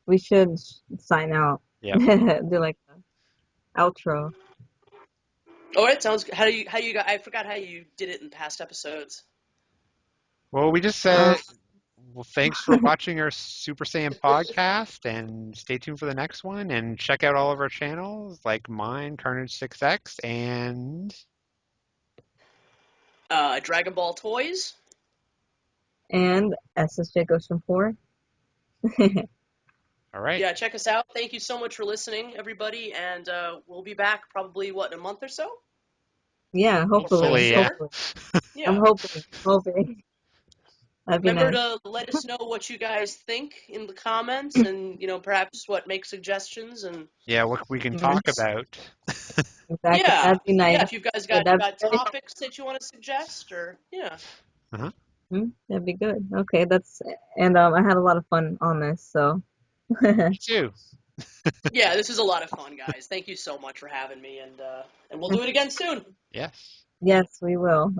We should sign out. Yeah. Do like the outro. All right. Sounds. How you got? I forgot how you did it in past episodes. Well, we just Uh, said, well, thanks for watching our Super Saiyan podcast, and stay tuned for the next one, and check out all of our channels, like mine, Carnage6x, and Dragon Ball toys. and SSJGoshin4. all right. Yeah, check us out. Thank you so much for listening, everybody, and we'll be back probably in a month or so. Yeah, hopefully. Hopefully, yeah. Hopefully. Yeah. I'm hoping. That'd be Remember nice. to let us know what you guys think in the comments, and perhaps make suggestions, and Yeah, what we can Mhm. talk about. Exactly. yeah, That'd be nice. yeah. If you guys Yeah, got topics that you want to suggest, or yeah. Uh-huh. that'd be good. Okay, and I had a lot of fun on this, so Me too. Yeah, this is a lot of fun, guys. Thank you so much for having me, and we'll do it again soon. Yes. yes, we will.